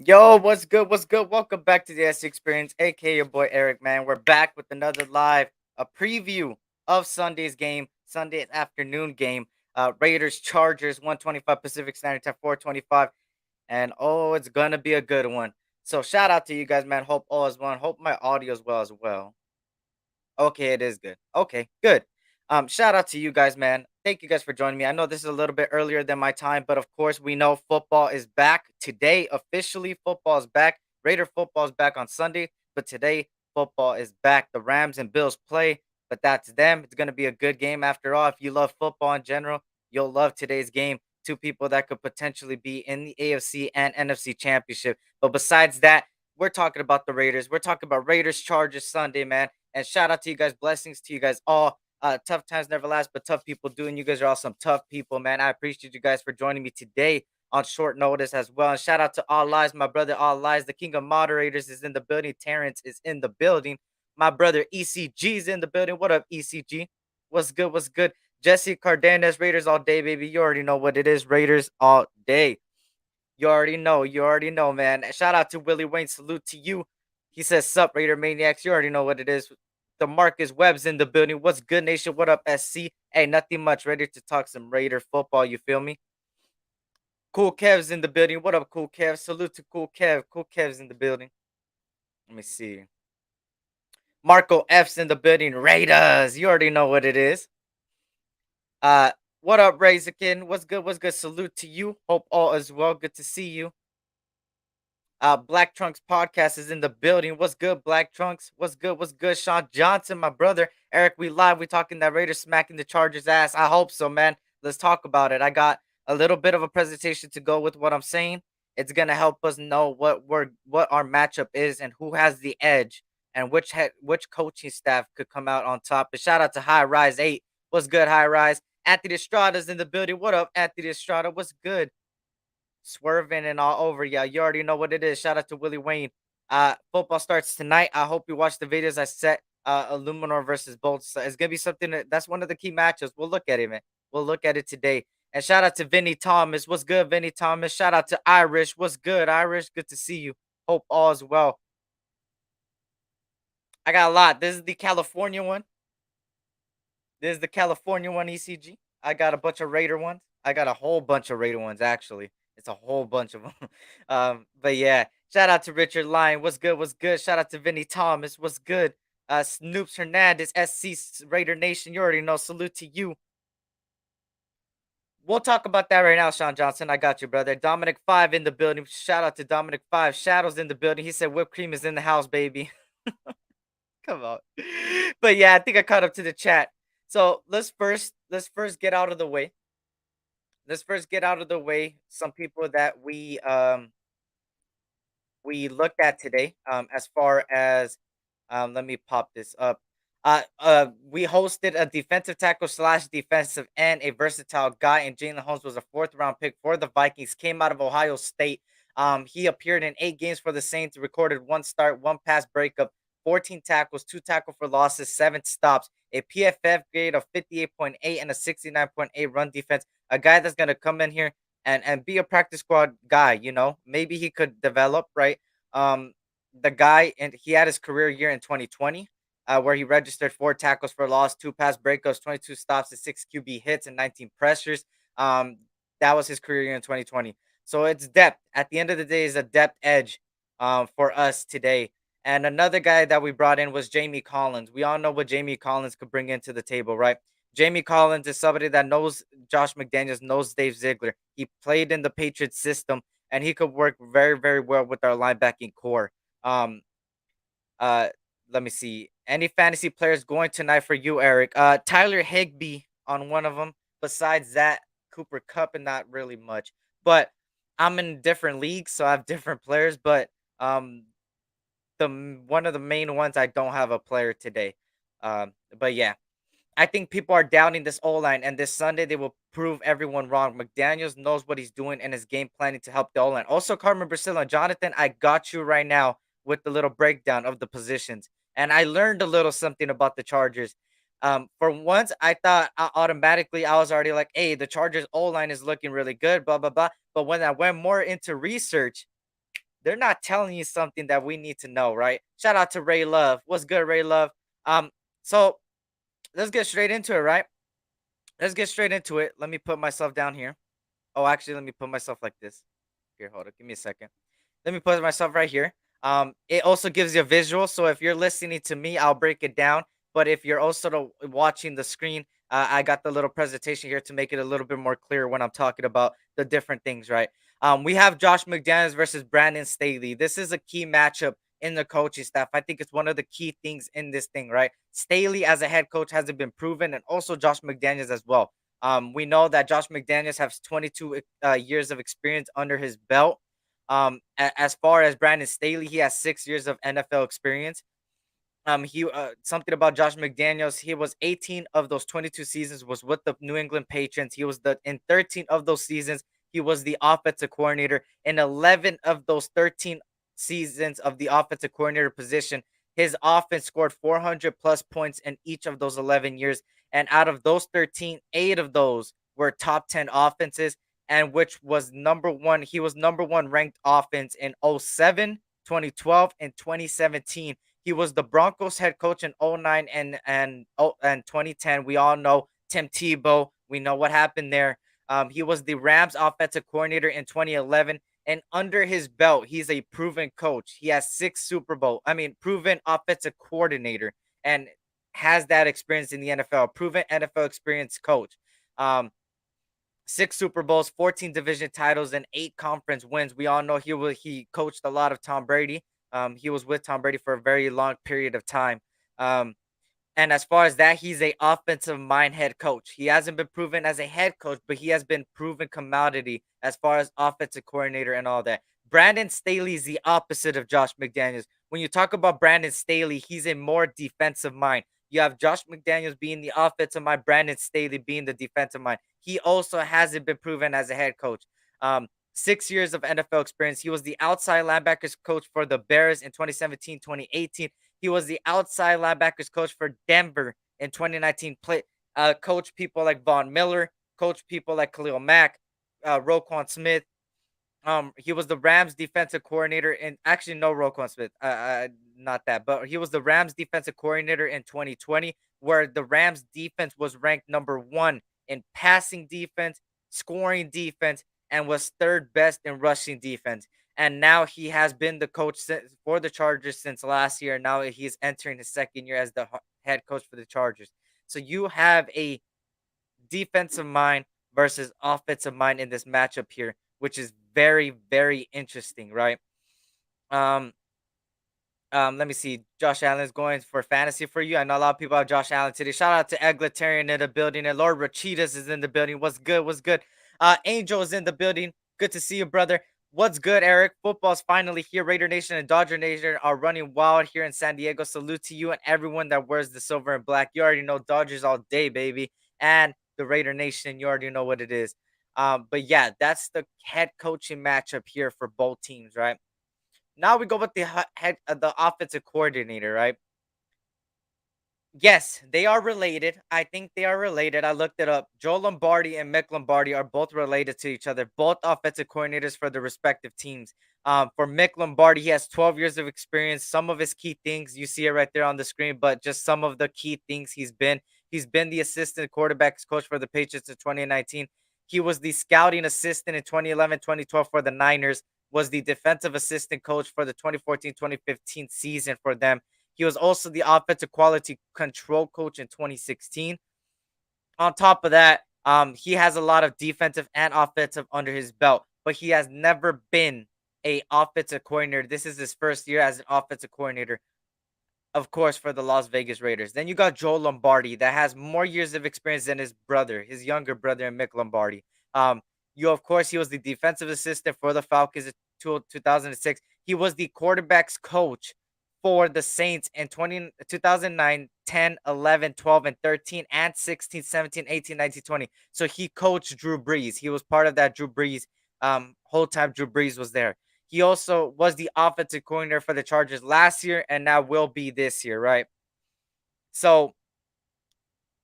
Yo, what's good? What's good? Welcome back to the S Experience, aka your boy Eric, man. We're back with another a preview of Sunday's game, Sunday afternoon game. Raiders Chargers, 125 Pacific Standard Time, 425. And oh, it's gonna be a good one. So shout out to you guys, man. Hope all is well. Hope my audio is well as well. Okay, it is good. Okay, good. Shout out to you guys, man. Thank you guys for joining me. I know this is a little bit earlier than my time, but of course, we know football is back today. Officially, football is back. Raider football is back on Sunday, but today football is back. The Rams and Bills play, but that's them. It's gonna be a good game after all. If you love football in general, you'll love today's game. Two people that could potentially be in the AFC and NFC championship. But besides that, we're talking about the Raiders. We're talking about Raiders Chargers Sunday, man. And shout out to you guys. Blessings to you guys all. Tough times never last, but tough people do. And you guys are all some tough people, man. I appreciate you guys for joining me today on short notice as well. And shout out to All Lies, my brother All Lies. The king of moderators is in the building. Terrence is in the building. My brother ECG is in the building. What up, ECG? What's good? What's good? Jesse Cardenas, Raiders all day, baby. You already know what it is. Raiders all day. You already know. You already know, man. Shout out to Willie Wayne. Salute to you. He says, Sup, Raider Maniacs. You already know what it is. The Marcus Webb's in the building. What's good, Nation? What up, SC? Hey, nothing much. Ready to talk some Raider football. You feel me? Cool Kev's in the building. What up, Cool Kev? Salute to Cool Kev. Cool Kev's in the building. Let me see. Marco F's in the building. Raiders. You already know what it is. Uh, what up, Razorkin? What's good? What's good? Salute to you. Hope all is well. Good to see you. Black Trunks podcast is in the building. What's good, Black Trunks? What's good? What's good, Sean Johnson, my brother? Eric, we live. We talking that Raiders smacking the Chargers ass. I hope so, man. Let's talk about it. I got a little bit of a presentation to go with what I'm saying. It's gonna help us know what our matchup is and who has the edge and which coaching staff could come out on top. And shout out to High Rise 8. What's good, High Rise? Anthony Estrada's in the building. What up, Anthony Estrada? What's good? Swerving and all over. Yeah, you already know what it is. Shout out to Willie Wayne. Football starts tonight. I hope you watch the videos I set. Illuminor versus Bolts. So it's gonna be something that's one of the key matchups. We'll look at it, man. We'll look at it today. And shout out to Vinny Thomas. What's good, Vinny Thomas? Shout out to Irish. What's good, Irish? Good to see you. Hope all is well. I got a lot. This is the California one. This is the California one, ECG. I got a bunch of Raider ones. I got a whole bunch of Raider ones, actually. It's a whole bunch of them. But yeah, shout out to Richard Lyon. What's good? What's good? Shout out to Vinny Thomas. What's good? Snoops Hernandez, SC Raider Nation. You already know. Salute to you. We'll talk about that right now, Sean Johnson. I got you, brother. Dominic 5 in the building. Shout out to Dominic 5. Shadows in the building. He said whipped cream is in the house, baby. Come on. But yeah, I think I caught up to the chat. So let's first get out of the way. Let's first get out of the way some people that we looked at today. As far as let me pop this up. We hosted a defensive tackle slash defensive end, a versatile guy, and Jalen Holmes was a fourth round pick for the Vikings. Came out of Ohio State. He appeared in 8 games for the Saints, recorded 1 start, 1 pass breakup, 14 tackles, 2 tackle for losses, 7 stops, a PFF grade of 58.8 and a 69.8 run defense. A guy that's gonna come in here and be a practice squad guy. Maybe he could develop right. Um, the guy and he had his career year in 2020, where he registered 4 tackles for loss, 2 pass breakups, 22 stops, and 6 QB hits, and 19 pressures. Um, that was his career year in 2020. So it's depth. At the end of the day, is a depth edge for us today. And another guy that we brought in was Jamie Collins. We all know what Jamie Collins could bring into the table, right? Jamie Collins is somebody that knows Josh McDaniels, knows Dave Ziegler. He played in the Patriots system, and he could work very, very well with our linebacking core. Um, uh, Let me see. Any fantasy players going tonight for you, Eric? Tyler Higbee on one of them. Besides that, Cooper Cup and not really much. But I'm in different leagues, so I have different players. But one of the main ones I don't have a player today. But yeah, I think people are doubting this O line, and this Sunday they will prove everyone wrong. McDaniels knows what he's doing and his game planning to help the O line. Also, Carmen Brasilla and Jonathan, I got you right now with the little breakdown of the positions, and I learned a little something about the Chargers. For once, I thought automatically I was already like, "Hey, the Chargers O line is looking really good." Blah blah blah. But when I went more into research, they're not telling you something that we need to know, right? Shout out to Ray Love. What's good, Ray Love? Um, so let's get straight into it, right? Let's get straight into it. Let me put myself down here. Oh, actually, let me put myself like this. Here, hold on. Give me a second. Let me put myself right here. It also gives you a visual. So if you're listening to me, I'll break it down. But if you're also watching the screen, I got the little presentation here to make it a little bit more clear when I'm talking about the different things, right? We have Josh McDaniels versus Brandon Staley. This is a key matchup in the coaching staff. I think it's one of the key things in this thing, right? Staley as a head coach hasn't been proven, and also Josh McDaniels as well. We know that Josh McDaniels has 22 years of experience under his belt. As far as Brandon Staley, he has 6 years of NFL experience. He Something about Josh McDaniels. He was 18 of those 22 seasons was with the New England Patriots. He was the in 13 of those seasons he was the offensive coordinator. In 11 of those 13 seasons of the offensive coordinator position, his offense scored 400 plus points in each of those 11 years. And out of those 13, 8 of those were top 10 offenses, and which was number one. He was number one ranked offense in 07, 2012, and 2017. He was the Broncos head coach in 09 and 2010. We all know Tim Tebow. We know what happened there. He was the Rams offensive coordinator in 2011. And under his belt, he's a proven coach. He has 6 Super Bowl, proven offensive coordinator, and has that experience in the NFL, proven NFL experience coach. Um, 6 Super Bowls, 14 division titles, and 8 conference wins. We all know he coached a lot of Tom Brady. He was with Tom Brady for a very long period of time. Um, and as far as that, he's a offensive mind head coach. He hasn't been proven as a head coach, but he has been proven commodity as far as offensive coordinator and all that. Brandon Staley is the opposite of Josh McDaniels. When you talk about Brandon Staley, he's a more defensive mind. You have Josh McDaniels being the offensive mind, Brandon Staley being the defensive mind. He also hasn't been proven as a head coach. 6 years of NFL experience. He was the outside linebackers coach for the Bears in 2017, 2018. He was the outside linebackers coach for Denver in 2019. Coach people like Von Miller, coach people like Khalil Mack, Roquan Smith. He was the Rams defensive coordinator, and actually no Roquan Smith, not that, but he was the Rams defensive coordinator in 2020, where the Rams defense was ranked number one in passing defense, scoring defense, and was third best in rushing defense. And now he has been the coach for the Chargers since last year. Now he's entering his second year as the head coach for the Chargers. So you have a defensive mind versus offensive mind in this matchup here, which is very, very interesting, right? Um, Let me see. Josh Allen is going for fantasy for you. I know a lot of people have Josh Allen today. Shout out to Egletarian in the building, and Lord Rachitas is in the building. What's good? What's good? Angel is in the building. Good to see you, brother. What's good, Eric? Football's finally here. Raider Nation and Dodger Nation are running wild here in San Diego. Salute to you and everyone that wears the silver and black. You already know Dodgers all day, baby. And the Raider Nation, you already know what it is. But yeah, that's the head coaching matchup here for both teams, right? Now we go with the offensive coordinator, right? Yes, they are related. I think they are related. I looked it up. Joe Lombardi and Mick Lombardi are both related to each other, both offensive coordinators for the respective teams. For Mick Lombardi, he has 12 years of experience. Some of his key things, you see it right there on the screen, but just some of the key things he's been. He's been the assistant quarterbacks coach for the Patriots in 2019. He was the scouting assistant in 2011, 2012 for the Niners, was the defensive assistant coach for the 2014-2015 season for them. He was also the offensive quality control coach in 2016. On top of that, he has a lot of defensive and offensive under his belt, but he has never been a offensive coordinator. This is his first year as an offensive coordinator, of course, for the Las Vegas Raiders. Then you got Joe Lombardi that has more years of experience than his brother, his younger brother, Mick Lombardi. Um, of course, he was the defensive assistant for the Falcons in 2006. He was the quarterbacks coach for the Saints in 2009, 10, 11, 12, and 13, and 16, 17, 18, 19, 20. So he coached Drew Brees. He was part of that Drew Brees whole time Drew Brees was there. He also was the offensive coordinator for the Chargers last year and now will be this year, right? So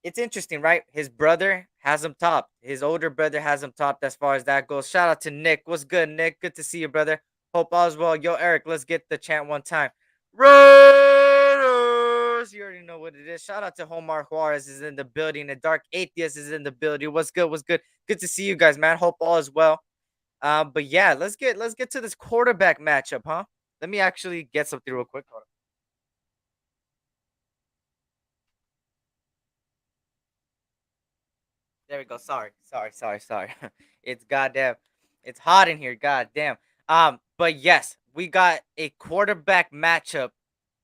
it's interesting, right? His brother has him topped. His older brother has him topped as far as that goes. Shout out to Nick. What's good, Nick? Good to see you, brother. Hope all is well. Yo, Eric, let's get the chant one time. Raiders! You already know what it is. Shout out to Homar Juarez is in the building. The Dark Atheist is in the building. What's good? What's good? Good to see you guys, man. Hope all is well. But yeah, let's get to this quarterback matchup, huh? Let me actually get something real quick. Hold on. There we go. Sorry. It's goddamn. It's hot in here. Goddamn. But yes, we got a quarterback matchup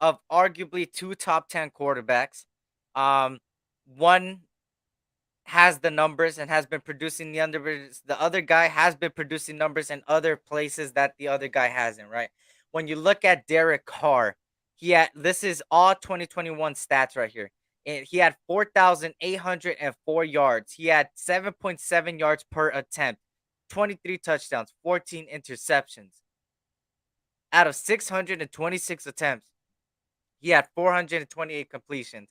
of arguably two top 10 quarterbacks. One has the numbers and has been producing the numbers. The other guy has been producing numbers in other places that the other guy hasn't, right? When you look at Derek Carr, he had this is all 2021 stats right here. And he had 4,804 yards. He had 7.7 yards per attempt, 23 touchdowns, 14 interceptions. Out of 626 attempts, he had 428 completions.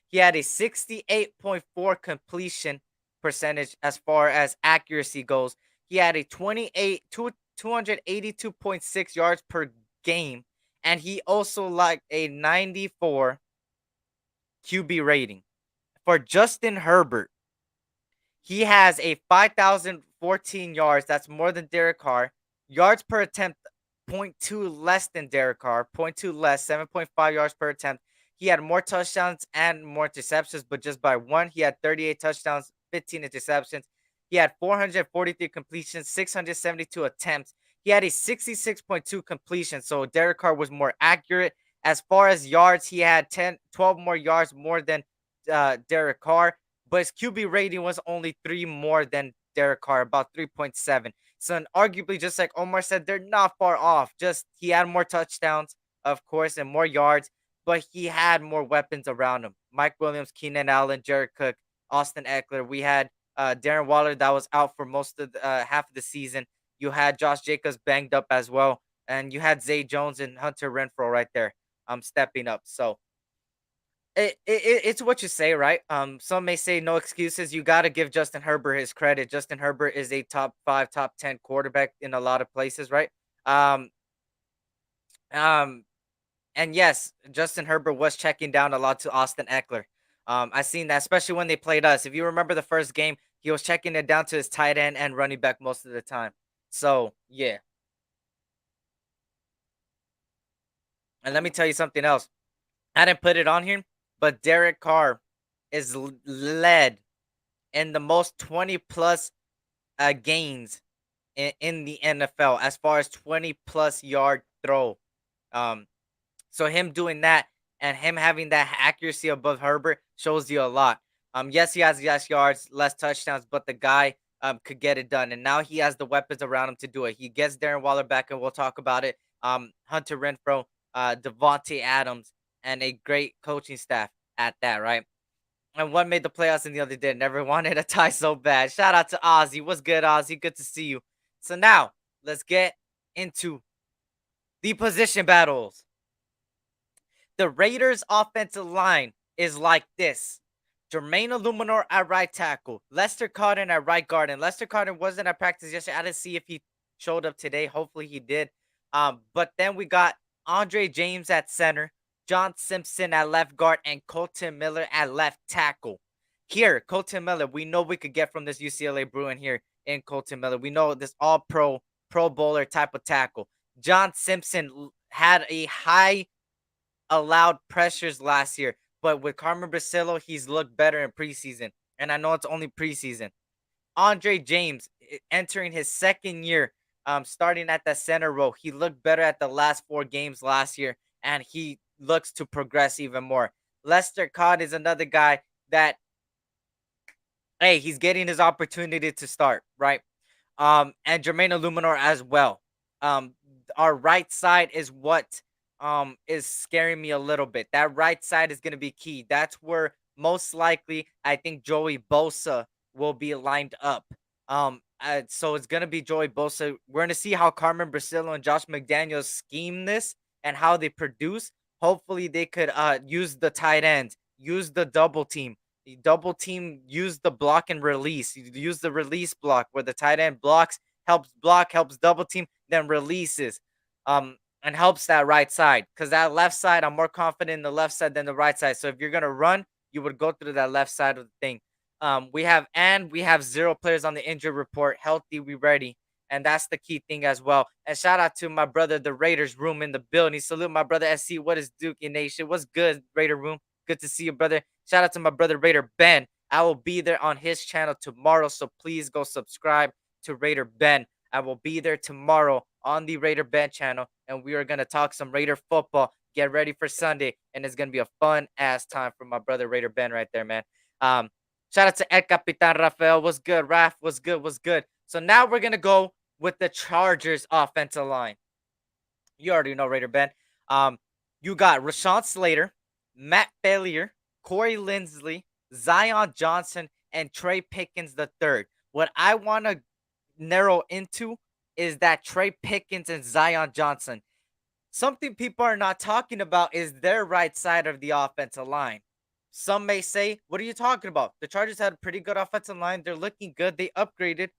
He had a 68.4 completion percentage as far as accuracy goes. He had a 282.6 yards per game. And he also like a 94 QB rating. For Justin Herbert, he has a 5,014 yards. That's more than Derek Carr. Yards per attempt, point 0.2 less than Derek Carr. Point 0.2 less, 7.5 yards per attempt. He had more touchdowns and more interceptions, but just by one. He had 38 touchdowns, 15 interceptions. He had 443 completions, 672 attempts. He had a 66.2 completion, so Derek Carr was more accurate. As far as yards, he had 12 more yards more than Derek Carr, but his QB rating was only 3 more than Derek Carr, about 3.7. So, and arguably, just like Omar said, they're not far off. Just he had more touchdowns, of course, and more yards, but he had more weapons around him. Mike Williams, Keenan Allen, Jared Cook, Austin Eckler. We had Darren Waller that was out for most of the, half of the season. You had Josh Jacobs banged up as well, and you had Zay Jones and Hunter Renfro right there, stepping up. So it's what you say, right? Some may say no excuses. You got to give Justin Herbert his credit. Justin Herbert is a top 5, top 10 quarterback in a lot of places, right? Um, um, and yes, Justin Herbert was checking down a lot to Austin Eckler. I seen that, especially when they played us. If you remember the first game, he was checking it down to his tight end and running back most of the time. So yeah, and let me tell you something else. I didn't put it on here, but Derek Carr is led in the most 20 plus gains in the NFL as far as 20 plus yard throw. Um, so him doing that and him having that accuracy above Herbert shows you a lot. Yes, he has less yards, less touchdowns, but the guy could get it done, and now he has the weapons around him to do it. He gets Darren Waller back, and we'll talk about it. Hunter Renfro, Devontae Adams, and a great coaching staff at that, right? And one made the playoffs and the other did. Never wanted a tie so bad. Shout out to Ozzy. What's good, Ozzy? Good to see you. So now let's get into the position battles. The Raiders' offensive line is like this. Jermaine Illuminor at right tackle. Lester Cotton at right guard. And Lester Cotton wasn't at practice yesterday. I didn't see if he showed up today. Hopefully he did. But then we got Andre James at center. John Simpson at left guard. And Colton Miller at left tackle. Here, Colton Miller, we know we could get from this UCLA Bruin here in Colton Miller. We know this all-pro, pro bowler type of tackle. John Simpson had a high allowed pressures last year, but with Carmen Brasillo, he's looked better in preseason. And I know it's only preseason. Andre James entering his second year, starting at the center row. He looked better at the last 4 games last year, and he looks to progress even more. Lester Cott is another guy that, hey, he's getting his opportunity to start, right? And Jermaine Illuminor as well. Our right side is what is scaring me a little bit. That right side is gonna be key. That's where most likely I think Joey Bosa will be lined up. So it's gonna be Joey Bosa. We're gonna see how Carmen Brasillo and Josh McDaniels scheme this and how they produce. Hopefully they could use the tight ends, use the double team, use the block and release. You use the release block where the tight end block, helps double team, then releases. and helps that right side because that left side, I'm more confident in the left side than the right side. So if you're gonna run, you would go through that left side of the thing. We have zero players on the injured report. Healthy, we ready, and that's the key thing as well. And shout out to my brother, the Raiders room in the building. Salute my brother SC. What is Dookie Nation? What's good, Raider room? Good to see you, brother. Shout out to my brother Raider Ben. I will be there on his channel tomorrow, so please go subscribe to Raider Ben. I will be there tomorrow on the Raider Ben channel, and we are gonna talk some Raider football. Get ready for Sunday, and it's gonna be a fun ass time for my brother Raider Ben right there, man. Um, Shout out to El Capitan Rafael. What's good, Raf? What's good? What's good? So now we're gonna go with the Chargers offensive line. You already know Raider Ben. Um, you got Rashawn Slater, Matt Failure, Corey Linsley, Zion Johnson, and Trey Pickens the third. What I want to narrow into is that Trey Pickens and Zion Johnson. Something people are not talking about is their right side of the offensive line. Some may say, "What are you talking about? The Chargers had a pretty good offensive line. They're looking good. They upgraded."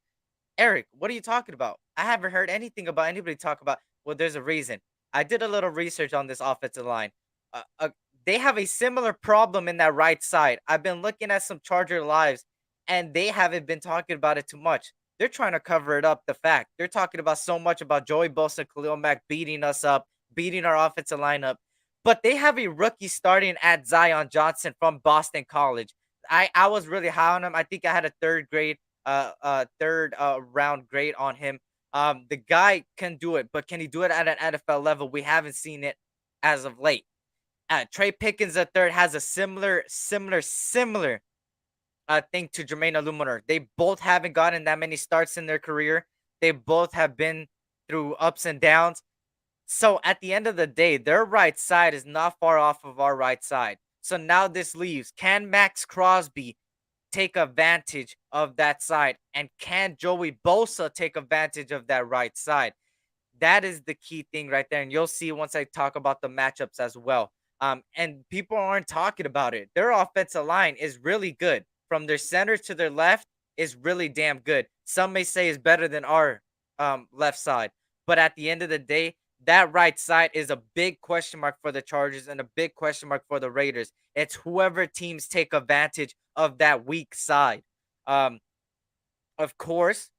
Eric, what are you talking about? I haven't heard anything about anybody talk about. Well, there's a reason. I did a little research on this offensive line. Uh, uh, they have a similar problem in that right side. I've been looking at some Charger lives, and they haven't been talking about it too much. They're trying to cover it up. The fact they're talking about so much about Joey Bosa, Khalil Mack beating us up, beating our offensive lineup, but they have a rookie starting at Zion Johnson from Boston College. I was really high on him. I think I had a third round grade on him. The guy can do it, but can he do it at an NFL level? We haven't seen it as of late. Trey Pickens the third has a similar thing to Jermaine Illuminor. They both haven't gotten that many starts in their career. They both have been through ups and downs. So at the end of the day, their right side is not far off of our right side. So now this leaves, can Max Crosby take advantage of that side? And can Joey Bosa take advantage of that right side? That is the key thing right there. And you'll see once I talk about the matchups as well. And people aren't talking about it. Their offensive line is really good. From their center to their left is really damn good. Some may say is better than our left side. But at the end of the day, that right side is a big question mark for the Chargers and a big question mark for the Raiders. It's whoever teams take advantage of that weak side. Um, of course,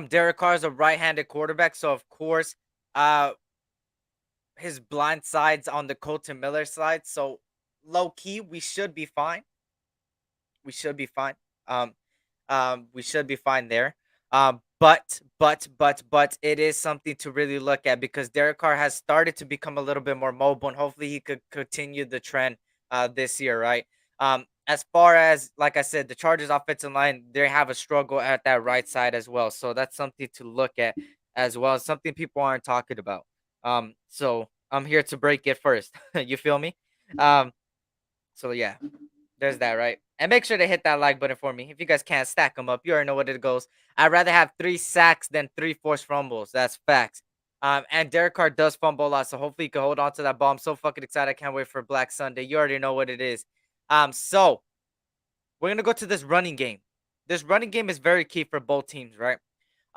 Derek Carr is a right-handed quarterback, so of course, uh, his blind sides on the Colton Miller side. So low key, we should be fine. We should be fine. Um, we should be fine there. But it is something to really look at because Derek Carr has started to become a little bit more mobile, and hopefully he could continue the trend this year, right? As far as like I said, the Chargers offensive line, they have a struggle at that right side as well. So that's something to look at as well. Something people aren't talking about. So I'm here to break it first. You feel me? Um, so yeah, there's that, right? And make sure to hit that like button for me. If you guys can't stack them up, you already know what it goes. I'd rather have 3 sacks than 3 forced fumbles. That's facts. And Derek Carr does fumble a lot, so hopefully he can hold on to that ball. I'm so fucking excited. I can't wait for Black Sunday. You already know what it is. So we're gonna go to this running game. This running game is very key for both teams, right?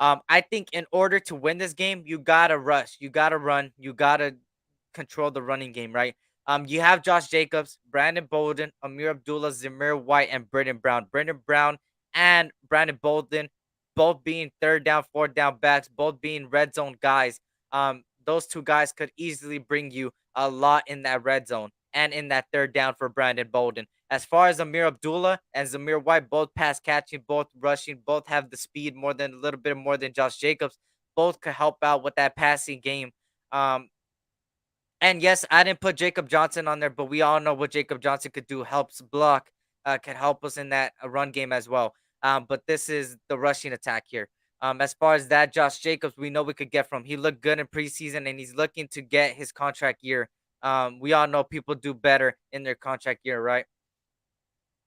I think in order to win this game, you gotta rush, you gotta run, you gotta control the running game, right? You have Josh Jacobs, Brandon Bolden, Amir Abdullah, Zamir White, and Brendan Brown. Brendan Brown and Brandon Bolden, both being third down, fourth down backs, both being red zone guys. Those two guys could easily bring you a lot in that red zone and in that third down for Brandon Bolden. As far as Amir Abdullah and Zamir White, both pass catching, both rushing, both have the speed more than a little bit more than Josh Jacobs. Both could help out with that passing game. Um, and yes, I didn't put Jacob Johnson on there, but we all know what Jacob Johnson could do. Helps block, can help us in that run game as well. But this is the rushing attack here. As far as that, Josh Jacobs, we know we could get from. He looked good in preseason, and he's looking to get his contract year. We all know people do better in their contract year, right?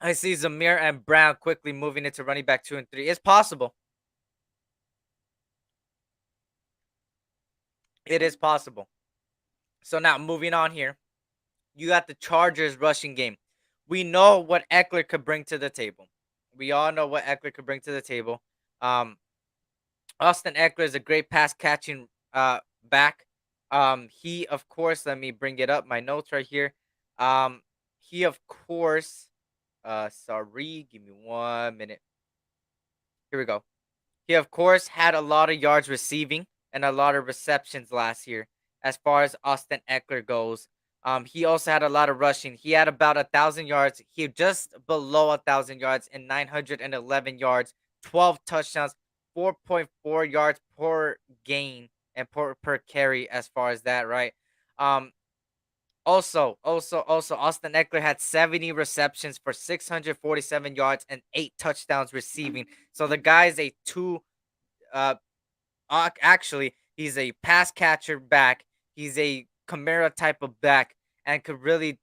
I see Zamir and Brown quickly moving into running back 2 and 3. It's possible. It is possible. So now moving on here, you got the Chargers rushing game. We know what Eckler could bring to the table. We all know what Eckler could bring to the table. Um, Austin Eckler is a great pass catching back. He of course, let me bring it up, my notes right here. Um, he of course, sorry, give me 1 minute. Here we go. He, of course, had a lot of yards receiving and a lot of receptions last year as far as Austin Eckler goes. He also had a lot of rushing. He had about 1,000 yards. He just below 1,000 yards and 911 yards, 12 touchdowns, 4.4 yards per gain and per carry as far as that, right? Um, also, Austin Eckler had 70 receptions for 647 yards and 8 touchdowns receiving. So the guy's a uh actually, he's a pass catcher back. He's a Camara type of back, and could really.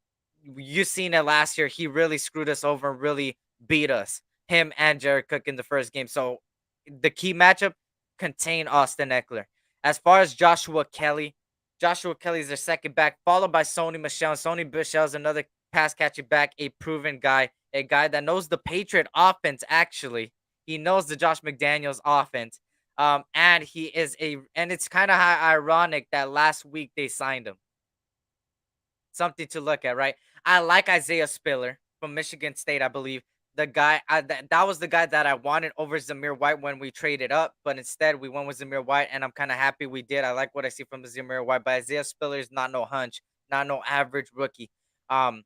You seen it last year. He really screwed us over and really beat us. Him and Jared Cook in the first game. So the key matchup contain Austin Eckler. As far as Joshua Kelly is their second back, followed by Sony Michel. Sony Michel is another pass catching back, a proven guy, a guy that knows the Patriot offense. Actually, he knows the Josh McDaniels offense. And he is and it's kind of ironic that last week they signed him. Something to look at, right? I like Isaiah Spiller from Michigan State, I believe. The guy, that was the guy that I wanted over Zamir White when we traded up, but instead we went with Zamir White, and I'm kind of happy we did. I like what I see from Zamir White, but Isaiah Spiller is not no hunch, not no average rookie. Um,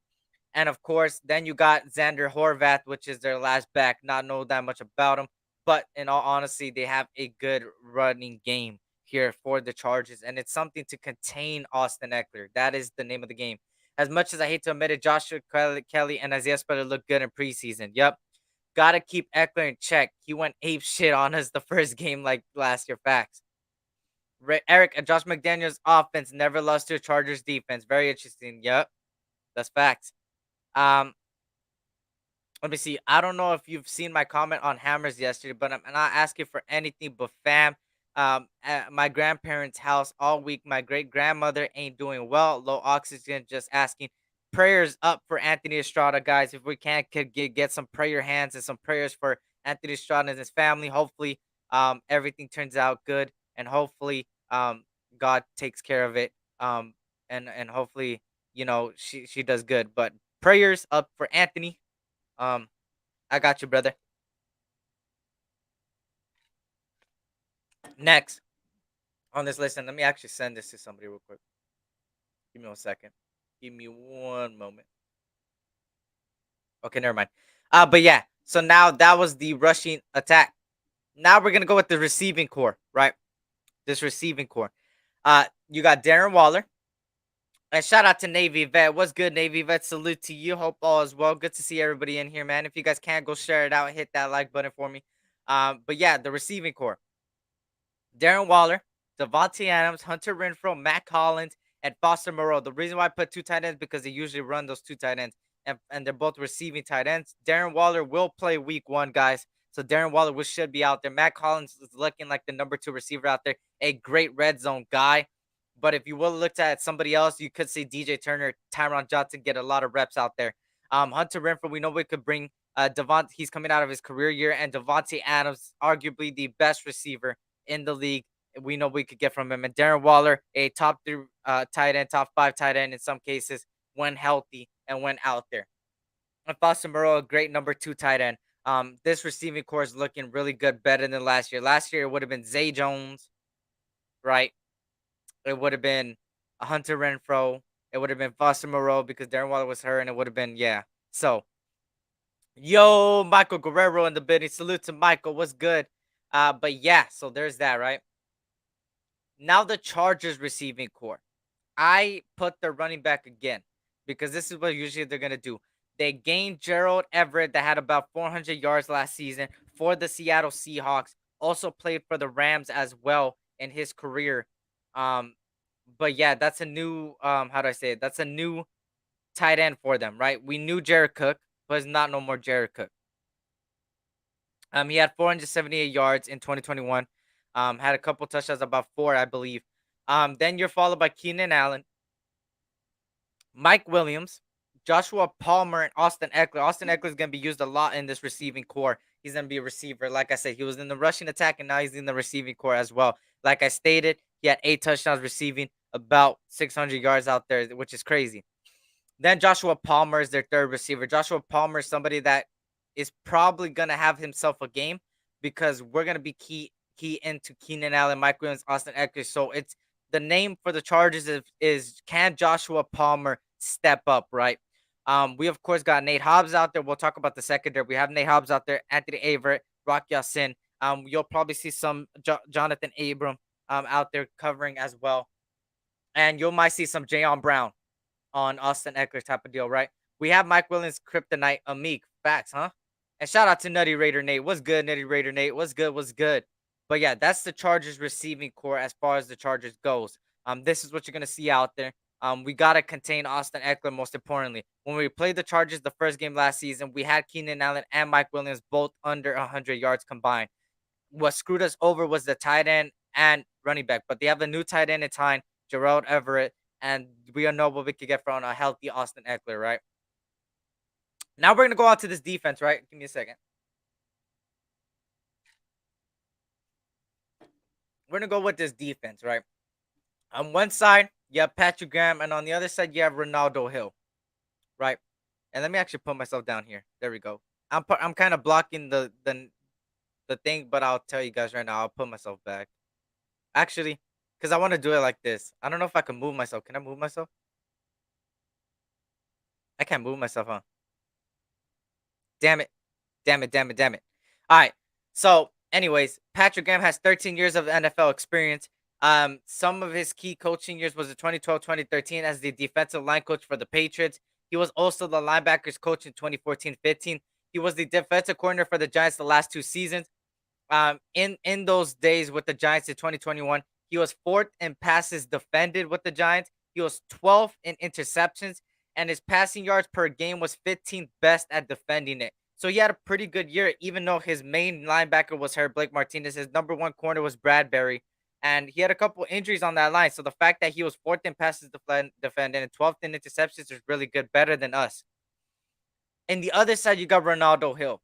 and of course, then you got Xander Horvath, which is their last back. Not know that much about him, but in all honesty, they have a good running game here for the Chargers, and it's something to contain Austin Eckler. That is the name of the game. As much as I hate to admit it, Joshua Kelly and Isaiah Spiller look good in preseason. Yep. Gotta keep Eckler in check. He went ape shit on us the first game like last year. Facts. Eric, Josh McDaniels' offense never lost to a Chargers defense. Very interesting. Yep. That's facts. Um, Let me see. I don't know if you've seen my comment on hammers yesterday, but I'm not asking for anything but fam. At my grandparents' house all week, my great grandmother ain't doing well. Low oxygen. Just asking prayers up for Anthony Estrada, guys. If we can, could get some prayer hands and some prayers for Anthony Estrada and his family. Hopefully, everything turns out good, and hopefully, God takes care of it. And hopefully, she does good. But prayers up for Anthony. um, I got you, brother. Next on this list, and let me actually send this to somebody real quick. Give me 1 second. Give me one moment. Okay, never mind. But yeah. So now that was the rushing attack. Now we're gonna go with the receiving core, right? This receiving core. You got Darren Waller. And shout out to Navy Vet. What's good, Navy Vet? Salute to you. Hope all is well. Good to see everybody in here, man. If you guys can, go share it out. Hit that like button for me. But yeah, the receiving core. Darren Waller, Devontae Adams, Hunter Renfro, Matt Collins, and Foster Moreau. The reason why I put two tight ends because they usually run those two tight ends, and they're both receiving tight ends. Darren Waller will play week 1, guys. So Darren Waller should be out there. Matt Collins is looking like the number 2 receiver out there, a great red zone guy. But if you will look at somebody else, you could see DJ Turner, Tyron Johnson get a lot of reps out there. Hunter Renfro, we know we could bring Devont. He's coming out of his career year, and Devontae Adams, arguably the best receiver in the league. We know we could get from him. And Darren Waller, a top 3 tight end, top 5 tight end in some cases when healthy and when out there. And Foster Moreau, a great number 2 tight end. This receiving core is looking really good, better than last year. Last year it would have been Zay Jones, right? It would have been a Hunter Renfro. It would have been Foster Moreau because Darren Waller was hurt, and it would have been So, yo, Michael Guerrero in the building. Salute to Michael. What's good? But yeah, so there's that, right? Now the Chargers receiving core. I put the running back again because this is what usually they're going to do. They gained Gerald Everett that had about 400 yards last season for the Seattle Seahawks. Also played for the Rams as well in his career. Um, but yeah, that's a new how do I say it? That's a new tight end for them, right? We knew Jared Cook, but it's not no more Jared Cook. He had 478 yards in 2021. Had a couple touchdowns, about 4, I believe. Then you're followed by Keenan Allen, Mike Williams, Joshua Palmer and Austin Eckler. Austin Eckler is going to be used a lot in this receiving core. He's going to be a receiver. Like I said, he was in the rushing attack and now he's in the receiving core as well. Like I stated, he had 8 touchdowns receiving, about 600 yards out there, which is crazy. Then Joshua Palmer is their third receiver. Joshua Palmer is somebody that is probably gonna have himself a game because we're gonna be key into Keenan Allen, Mike Williams, Austin Eckler. So it's the name for the Chargers is can Joshua Palmer step up, right? We of course got Nate Hobbs out there. We'll talk about the secondary. We have Nate Hobbs out there, Anthony Averett, Rock Yassin. You'll probably see some Jonathan Abram out there covering as well, and you might see some Jayon Brown on Austin Eckler type of deal, right? We have Mike Williams, Kryptonite, Amik. Facts, huh? And shout out to Nutty Raider Nate. What's good, Nutty Raider Nate? What's good? What's good? But yeah, that's the Chargers receiving core as far as the Chargers goes. This is what you're gonna see out there. We gotta contain Austin Eckler most importantly. When we played the Chargers the first game last season, we had Keenan Allen and Mike Williams both under 100 yards combined. What screwed us over was the tight end and running back, but they have a new tight end in time, Gerald Everett, and we all know what we could get from a healthy Austin Eckler, right? Now we're gonna go out to this defense, right? Give me a second. We're gonna go with this defense, right? On one side, you have Patrick Graham, and on the other side, you have Ronaldo Hill, right? And let me actually put myself down here. There we go. I'm kind of blocking the thing, but I'll tell you guys right now. I'll put myself back. Actually, because I want to do it like this. I don't know if I can move myself. Can I move myself? I can't move myself, huh? Damn it. Damn it, damn it, damn it. All right. So, anyways, Patrick Graham has 13 years of NFL experience. Some of his key coaching years was the 2012-2013 as the defensive line coach for the Patriots. He was also the linebackers coach in 2014-15. He was the defensive coordinator for the Giants the last 2 seasons. In those days with the Giants in 2021, he was fourth in passes defended with the Giants. He was 12th in interceptions, and his passing yards per game was 15th best at defending it. So he had a pretty good year, even though his main linebacker was hurt, Blake Martinez. His number one corner was Bradbury, and he had a couple injuries on that line. So the fact that he was fourth in passes defended and 12th in interceptions is really good, better than us. And the other side, you got Ronaldo Hill.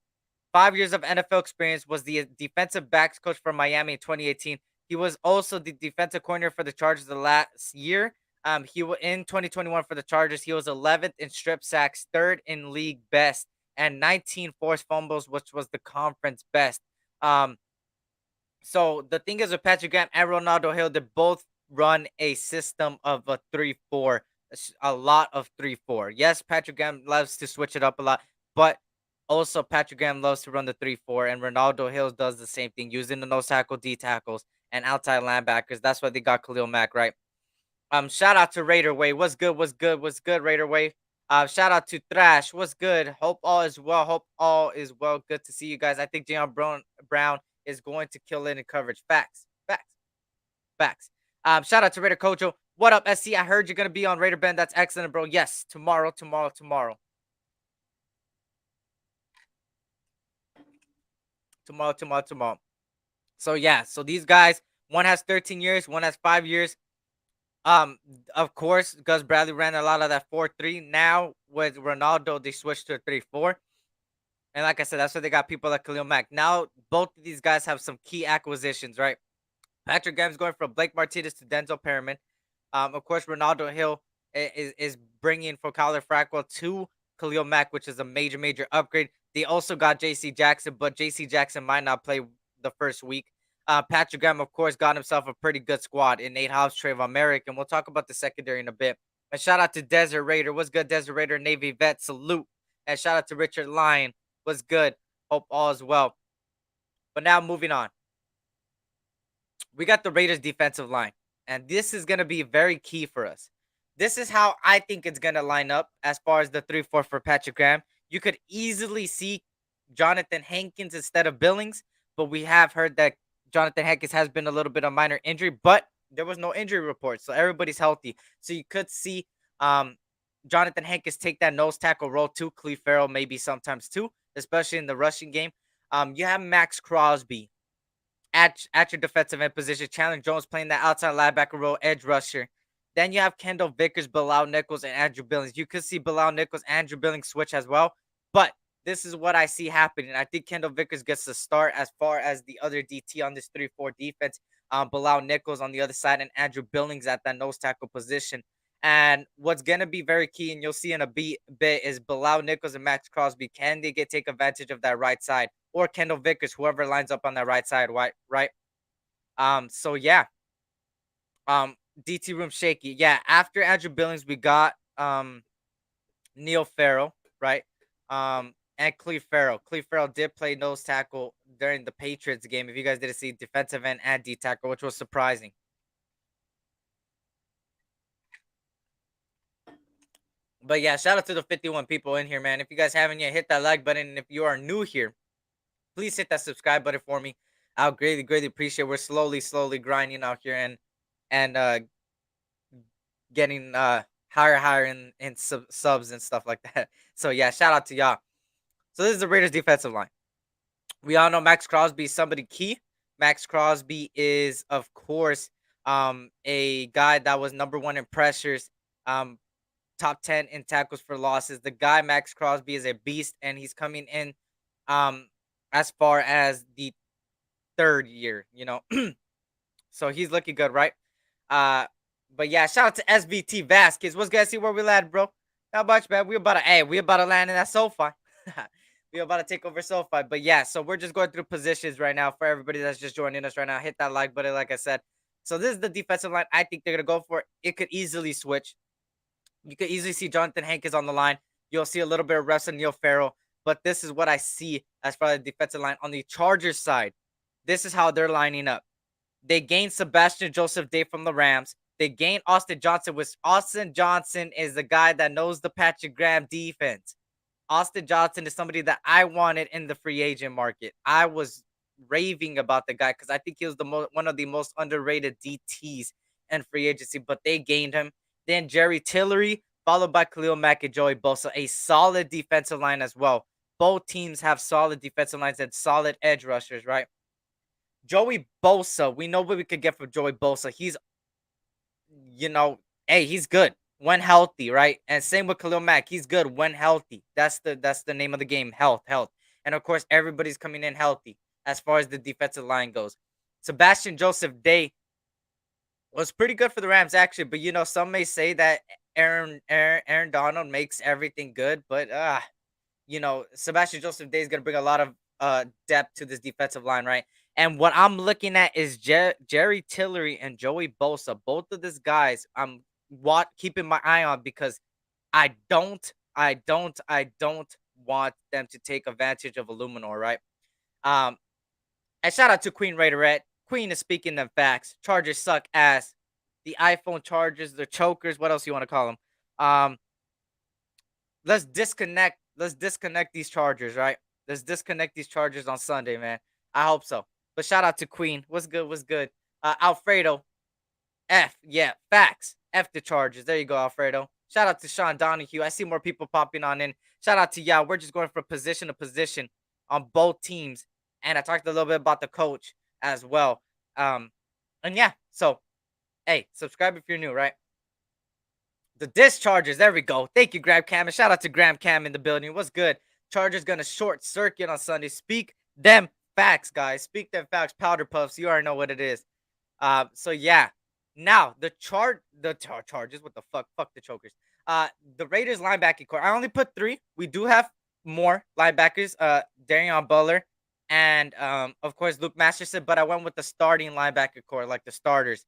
5 years of NFL experience, was the defensive backs coach for Miami in 2018. He was also the defensive coordinator for the Chargers the last year. In 2021 for the Chargers, he was 11th in strip sacks, third in league best, and 19 forced fumbles, which was the conference best. Um, so the thing is with Patrick Graham and Ronaldo Hill, they both run a system of a 3-4, a lot of 3-4. Yes, Patrick Graham loves to switch it up a lot, but also Patrick Graham loves to run the 3-4, and Ronaldo Hill does the same thing, using the nose tackle, D tackles, and outside linebackers. That's why they got Khalil Mack, right? Shout out to Raider Way. What's good? What's good? What's good, Raider Way? Shout out to Thrash. What's good? Hope all is well. Hope all is well. Good to see you guys. I think Jayon Brown is going to kill it in coverage. Facts. Facts. Facts. Shout out to Raider Kojo. What up, SC? I heard you're gonna be on Raider Bend. That's excellent, bro. Yes, tomorrow. Tomorrow. So yeah, so these guys, one has 13 years, one has 5 years. Of course, Gus Bradley ran a lot of that 4-3. Now with Ronaldo, they switched to a 3-4. And like I said, that's why they got people like Khalil Mack. Now both of these guys have some key acquisitions, right? Patrick Graham's going from Blake Martinez to Denzel Perriman. Of course, Ronaldo Hill is bringing for Kyler Frackwell to Khalil Mack, which is a major upgrade. They also got J.C. Jackson, but J.C. Jackson might not play the first week. Patrick Graham, of course, got himself a pretty good squad in Nate Hobbs, Trayvon Merrick, and we'll talk about the secondary in a bit. And shout out to Desert Raider. What's good, Desert Raider? Navy vet, salute. And shout out to Richard Lyon. What's good? Hope all is well. But now moving on. We got the Raiders defensive line, and this is going to be very key for us. This is how I think it's going to line up as far as the 3-4 for Patrick Graham. You could easily see Jonathan Hankins instead of Billings, but we have heard that Jonathan Hankins has been a little bit of minor injury, but there was no injury report, so everybody's healthy. So you could see Jonathan Hankins take that nose tackle role too. Cleve Farrell maybe sometimes too, especially in the rushing game. You have Max Crosby at your defensive end position. Chandler Jones playing that outside linebacker role, edge rusher. Then you have Kendall Vickers, Bilal Nichols, and Andrew Billings. You could see Bilal Nichols, Andrew Billings switch as well, but this is what I see happening. I think Kendall Vickers gets the start as far as the other DT on this 3-4 defense. Bilal Nichols on the other side and Andrew Billings at that nose tackle position. And what's gonna be very key, and you'll see in a bit, is Bilal Nichols and Max Crosby. Can they take advantage of that right side, or Kendall Vickers, whoever lines up on that right side, right? Right. So yeah, DT room shaky. Yeah, after Andrew Billings, we got Neil Farrell, right? And Cleve Farrell. Cleve Farrell did play nose tackle during the Patriots game. If you guys didn't see, defensive end and D tackle, which was surprising. But yeah, shout out to the 51 people in here, man. If you guys haven't yet, hit that like button. And if you are new here, please hit that subscribe button for me. I'll greatly appreciate. We're slowly grinding out here and getting higher in subs and stuff like that. So yeah, shout out to y'all. So this is the Raiders defensive line. We all know Max Crosby is somebody key. Max Crosby is, of course, a guy that was number 1 in pressures, top 10 in tackles for losses. The guy Max Crosby is a beast, and he's coming in um as far as the 3rd year, so he's looking good, right? Uh, but yeah, shout out to SVT Vasquez. What's good? See where we land, bro? Not much, man. We about to land in that SoFi. We about to take over SoFi. But yeah, so we're just going through positions right now for everybody that's just joining us right now. Hit that like button, like I said. So this is the defensive line. I think they're gonna go for it. It could easily switch. You could easily see Jonathan Hankins on the line. You'll see a little bit of reps on Neil Farrell. But this is what I see as far as the defensive line. On the Chargers side, this is how they're lining up. They gained Sebastian Joseph Day from the Rams. They gained Austin Johnson, which Austin Johnson is the guy that knows the Patrick Graham defense. Austin Johnson is somebody that I wanted in the free agent market. I was raving about the guy because I think he was one of the most underrated DTs in free agency, but they gained him. Then Jerry Tillery, followed by Khalil Mack and Joey Bosa, a solid defensive line as well. Both teams have solid defensive lines and solid edge rushers, right? Joey Bosa, we know what we could get from Joey Bosa. He's, hey, he's good when healthy, right? And same with Khalil Mack. He's good when healthy. That's the name of the game. Health. And of course, everybody's coming in healthy as far as the defensive line goes. Sebastian Joseph Day was pretty good for the Rams, actually. But some may say that Aaron Donald makes everything good, but Sebastian Joseph Day is gonna bring a lot of depth to this defensive line, right? And what I'm looking at is Jerry Tillery and Joey Bosa. Both of these guys, I'm keeping my eye on because I don't want them to take advantage of Illuminor, right? Um, and shout out to Queen Raiderette. Queen is speaking them facts. Chargers suck ass. The iPhone chargers, the chokers. What else you want to call them? Let's disconnect. Let's disconnect these chargers, right? Let's disconnect these chargers on Sunday, man. I hope so. But shout out to Queen. What's good? What's good? Alfredo. F. Yeah, facts. F the Chargers. There you go, Alfredo. Shout out to Sean Donahue. I see more people popping on in. Shout out to y'all. We're just going from position to position on both teams. And I talked a little bit about the coach as well. And yeah, so hey, subscribe if you're new, right? The dischargers. There we go. Thank you, Grab Cam. And shout out to Graham Cam in the building. What's good? Chargers gonna short circuit on Sunday. Speak them facts, guys. Speak them facts. Powder puffs. You already know what it is. So yeah. Now Chargers. What the fuck? Fuck the chokers. The Raiders linebacking core. I only put 3. We do have more linebackers. Darion Butler and of course Luke Masterson. But I went with the starting linebacker core, like the starters.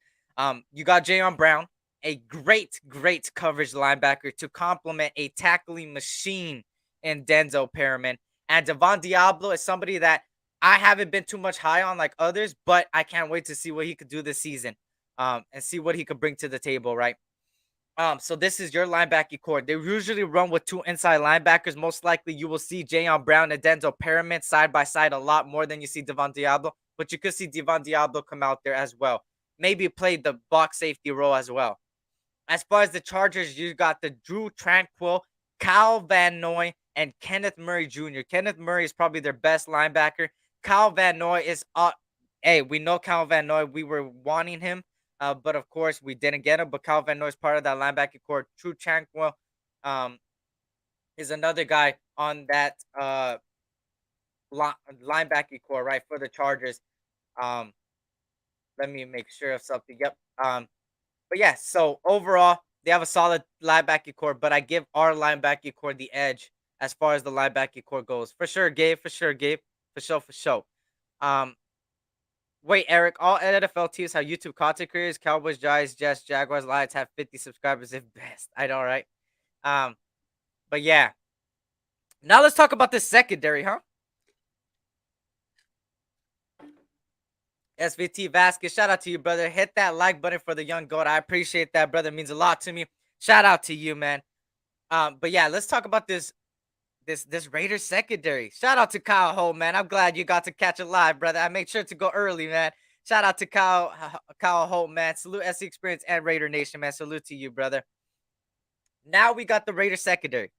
You got Jayon Brown, a great coverage linebacker to complement a tackling machine in Denzel Perriman. And Devon Diablo is somebody that I haven't been too much high on like others, but I can't wait to see what he could do this season. And see what he could bring to the table, right? So this is your linebacking core. They usually run with 2 inside linebackers. Most likely you will see Jayon Brown and Denzel Perriman side by side a lot more than you see Devon Diablo, but you could see Devon Diablo come out there as well. Maybe play the box safety role as well. As far as the Chargers, you got the Drew Tranquil, Kyle Van Noy, and Kenneth Murray Jr. Kenneth Murray is probably their best linebacker. Kyle Van Noy is hey, we know Kyle Van Noy. We were wanting him But of course, we didn't get him. But Kyle Van Noy is part of that linebacker core. True Tranquil um, is another guy on that linebacker core, right, for the Chargers. Um, Let me make sure of something. Yep. But yeah, so overall, they have a solid linebacker core, but I give our linebacker core the edge as far as the linebacker core goes. For sure, Gabe. For sure, Gabe. For sure, for sure. Um, Wait, Eric, all NFL teams have YouTube content creators. Cowboys, Giants, Jets, Jaguars, Lions have 50 subscribers if best. I know, right? Um, but yeah. Now let's talk about the secondary, huh? SVT Vasquez, shout out to you, brother. Hit that like button for the young goat. I appreciate that, brother. It means a lot to me. Shout out to you, man. But yeah, let's talk about this Raiders secondary. Shout out to Kyle Holt, man. I'm glad you got to catch it live, brother. I made sure to go early, man. Shout out to Kyle Holt, man. Salute SC Experience and Raider Nation, man. Salute to you, brother. Now we got the Raiders secondary.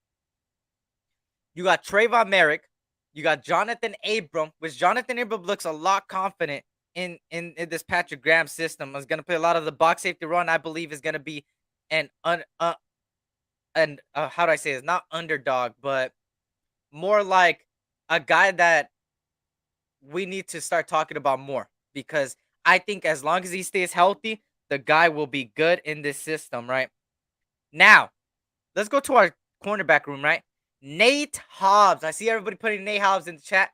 You got Trayvon Merrick. You got Jonathan Abram, which Jonathan Abram looks a lot confident in this Patrick Graham system. Is going to play a lot of the box safety run. I believe is going to be an how do I say it? Not underdog, but more like a guy that we need to start talking about more because I think as long as he stays healthy, the guy will be good in this system, right? Now, let's go to our cornerback room, right? Nate Hobbs. I see everybody putting Nate Hobbs in the chat.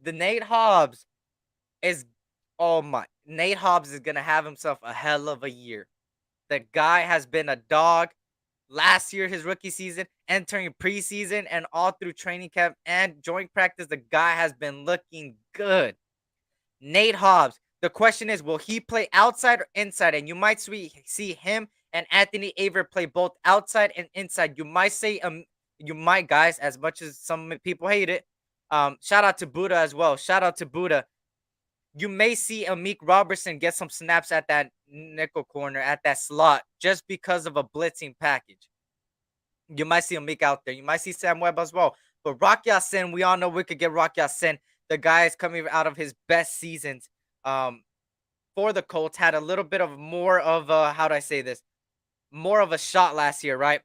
The Nate Hobbs is, oh my. Nate Hobbs is going to have himself a hell of a year. The guy has been a dog last year, his rookie season, entering preseason, and all through training camp and joint practice. The guy has been looking good. Nate Hobbs. The question is, will he play outside or inside? And you might see him and Anthony Aver play both outside and inside. You might say, you might, guys, as much as some people hate it. Shout out to Buddha as well. Shout out to Buddha. You may see Amik Robertson get some snaps at that nickel corner, at that slot, just because of a blitzing package. You might see Amik out there. You might see Sam Webb as well. But Rock Ya-Sin, we all know we could get Rock Ya-Sin. The guy is coming out of his best seasons for the Colts. Had a little bit of more of a, how do I say this? More of a shot last year, right?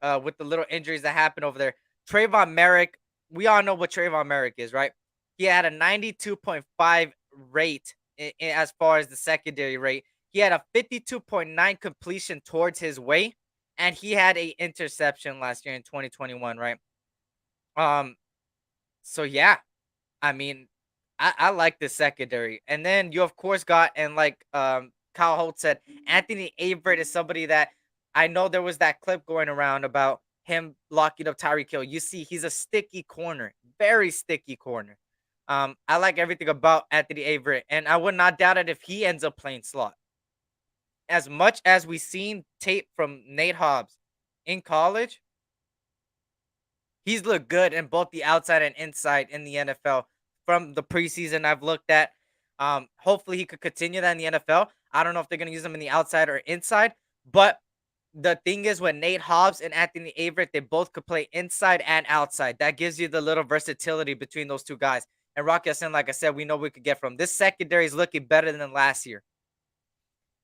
With the little injuries that happened over there. Trayvon Merrick, we all know what Trayvon Merrick is, right? He had a 92.5 rate as far as the secondary rate. He had a 52.9 completion towards his way, and he had a interception last year in 2021, right? Um, so yeah, I mean, I like the secondary. And then you of course got, and like Kyle Holt said, Anthony Averett is somebody that I know there was that clip going around about him locking up Tyreek Hill. You see, he's a sticky corner, very sticky corner. I like everything about Anthony Averett, and I would not doubt it if he ends up playing slot. As much as we've seen tape from Nate Hobbs in college, he's looked good in both the outside and inside in the NFL from the preseason I've looked at. Hopefully he could continue that in the NFL. I don't know if they're going to use him in the outside or inside, but the thing is with Nate Hobbs and Anthony Averett, they both could play inside and outside. That gives you the little versatility between those two guys. And Rock Ya-Sin, like I said, we know we could get from. This secondary is looking better than last year.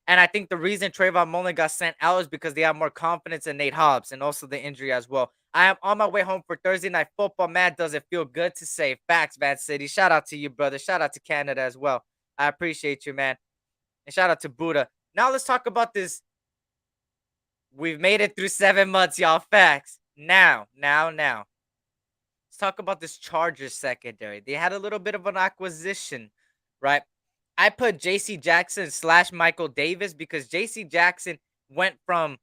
And I think the reason Trayvon Mullen got sent out is because they have more confidence in Nate Hobbs and also the injury as well. I am on my way home for Thursday Night Football. Man, does it feel good to say facts, Van City. Shout out to you, brother. Shout out to Canada as well. I appreciate you, man. And shout out to Buddha. Now let's talk about this. We've made it through 7 months, y'all. Facts. Now. Let's talk about this Chargers secondary. They had a little bit of an acquisition, right? I put J.C. Jackson / Michael Davis because J.C. Jackson went from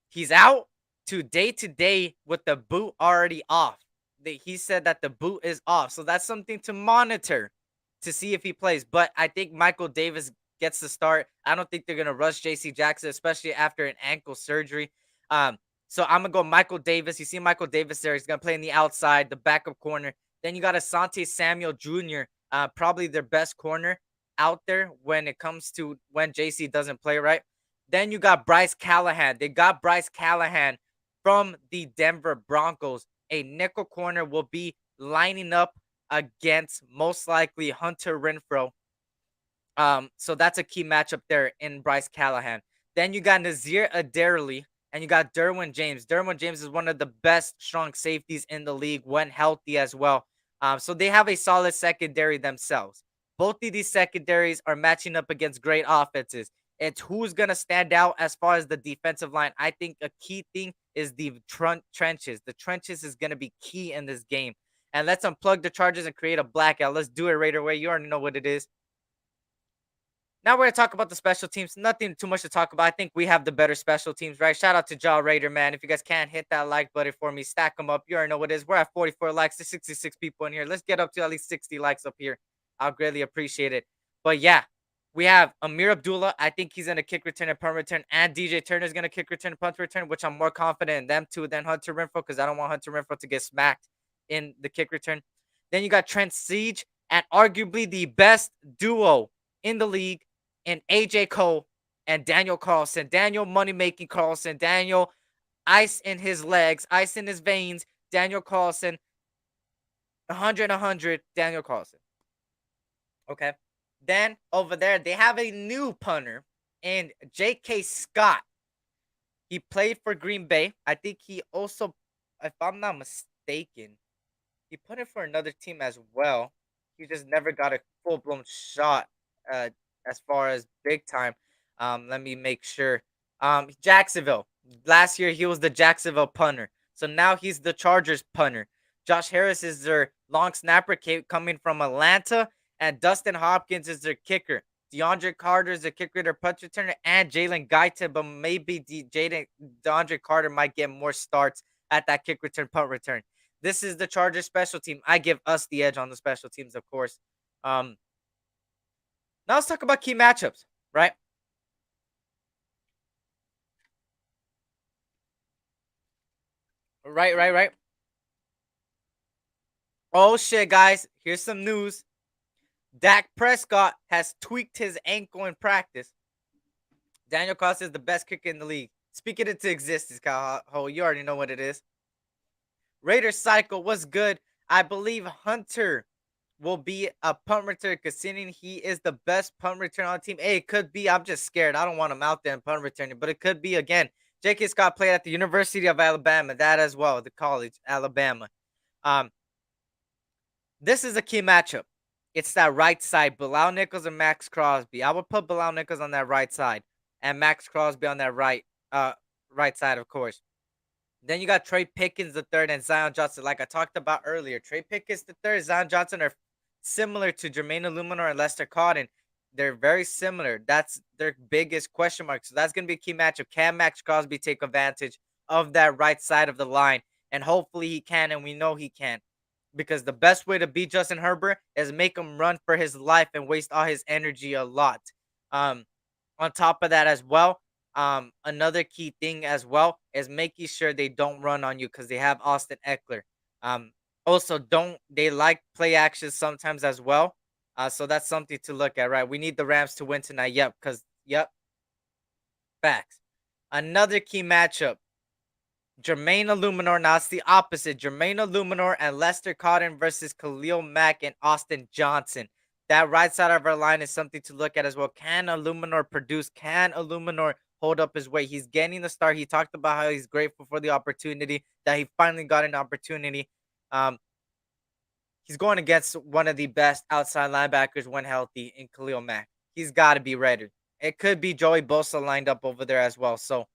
he's out to day with the boot already off. He said that the boot is off. So that's something to monitor to see if he plays. But I think Michael Davis gets the start. I don't think they're going to rush J.C. Jackson, especially after an ankle surgery. So I'm going to go Michael Davis. You see Michael Davis there. He's going to play in the outside, the backup corner. Then you got Asante Samuel Jr., probably their best corner out there when it comes to when JC doesn't play, right? Then you got Bryce Callahan. They got Bryce Callahan from the Denver Broncos. A nickel corner will be lining up against most likely Hunter Renfrow So that's a key matchup there in Bryce Callahan. Then you got Nazir Adderley and you got Derwin James. Derwin James is one of the best strong safeties in the league when healthy as well. So they have a solid secondary themselves. Both of these secondaries are matching up against great offenses. It's who's going to stand out as far as the defensive line. I think a key thing is the trenches. The trenches is going to be key in this game. And let's unplug the Chargers and create a blackout. Let's do it right away. You already know what it is. Now we're gonna talk about the special teams. Nothing too much to talk about. I think we have the better special teams, right? Shout out to Jaw Raider, man. If you guys can't hit that like button for me, stack them up. You already know what it is. We're at 44 likes. There's 66 people in here. Let's get up to at least 60 likes up here. I'll greatly appreciate it. But yeah, we have Amir Abdullah. I think he's gonna kick return and punt return, and DJ Turner's gonna kick return and punt return, which I'm more confident in them two than Hunter Renfro because I don't want Hunter Renfro to get smacked in the kick return. Then you got Trent Siege and arguably the best duo in the league and AJ Cole and Daniel Carlson. Daniel money making Carlson. Daniel ice in his legs, ice in his veins. Daniel Carlson, 100 100. Daniel Carlson. Okay. Then over there, they have a new punter and J.K. Scott. He played for Green Bay. I think he also, if I'm not mistaken, he put it for another team as well. He just never got a full blown shot uh, as far as big time. Let me make sure. Jacksonville. Last year he was the Jacksonville punter. So now he's the Chargers punter. Josh Harris is their long snapper coming from Atlanta, and Dustin Hopkins is their kicker. DeAndre Carter is the kicker, their punt returner, and Jalen Guyton, but maybe DeAndre Carter might get more starts at that kick return, punt return. This is the Chargers special team. I give us the edge on the special teams, of course. Now let's talk about key matchups, right? Right. Oh shit, guys. Here's some news. Dak Prescott has tweaked his ankle in practice. Daniel Carlson is the best kicker in the league. Speaking it to existence, Kyle Ho. You already know what it is. Raiders cycle was good. I believe Hunter will be a punt return considering he is the best punt return on the team. Hey, it could be. I'm just scared. I don't want him out there in punt returning, but it could be again. J.K. Scott played at the University of Alabama, that as well, the college, Alabama. Um, this is a key matchup. It's that right side, Bilal Nichols and Max Crosby. I would put Bilal Nichols on that right side and Max Crosby on that right side, of course. Then you got Trey Pickens the third and Zion Johnson. Like I talked about earlier, Trey Pickens the third, Zion Johnson are similar to Jermaine Illuminor and Lester Cotton. They're very similar. That's their biggest question mark. So that's going to be a key matchup. Can Max Crosby take advantage of that right side of the line? And hopefully he can, and we know he can. Because the best way to beat Justinherbert is make him run for his life and waste all his energy a lot. Um, on top of that as well, another key thing as well is making sure they don't run on you because they have Austin Eckler. Also, don't they like play actions sometimes as well? So that's something to look at, right? We need the Rams to win tonight. Yep, because facts. Another key matchup. Jermaine Illuminor. Now it's the opposite. Jermaine Illuminor and Lester Cotton versus Khalil Mack and Austin Johnson. That right side of our line is something to look at as well. Can Illuminor produce? Can Illuminor hold up his weight? He's getting the start. He talked about how he's grateful for the opportunity, that he finally got an opportunity. Um, he's going against one of the best outside linebackers when healthy in Khalil Mack. He's got to be ready. It could be Joey Bosa lined up over there as well. So,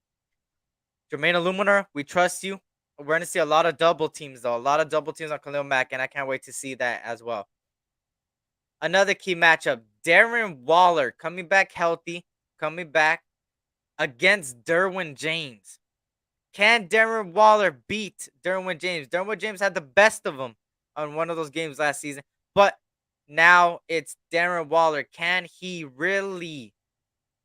Jermaine Illuminor, we trust you. We're going to see a lot of double teams, though. A lot of double teams on Khalil Mack, and I can't wait to see that as well. Another key matchup, Darren Waller coming back healthy, coming back against Derwin James. Can Darren Waller beat Derwin James? Derwin James had the best of them on one of those games last season, but now it's Darren Waller. Can he really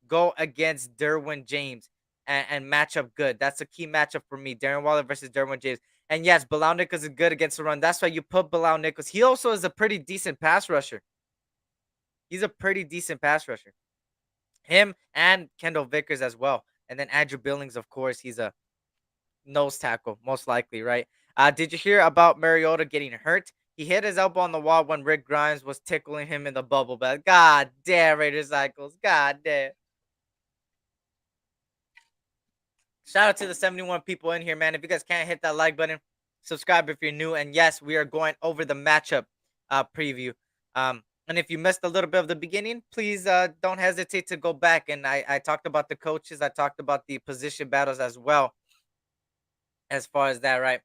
go against Derwin James and match up good? That's a key matchup for me. Darren Waller versus Derwin James. And yes, Bilal Nichols is good against the run. That's why you put Bilal Nichols. He also is a pretty decent pass rusher. He's a pretty decent pass rusher. Him and Kendall Vickers as well. And then Andrew Billings, of course, he's a nose tackle, most likely, right? Did you hear about Mariota getting hurt? He hit his elbow on the wall when Rick Grimes was tickling him in the bubble bath. God damn, Raiders Cycles. God damn. Shout out to the 71 people in here, man. If you guys can't hit that like button, subscribe if you're new. And yes, we are going over the matchup preview. And if you missed a little bit of the beginning, please don't hesitate to go back. And I talked about the coaches. I talked about the position battles as well as far as that, right?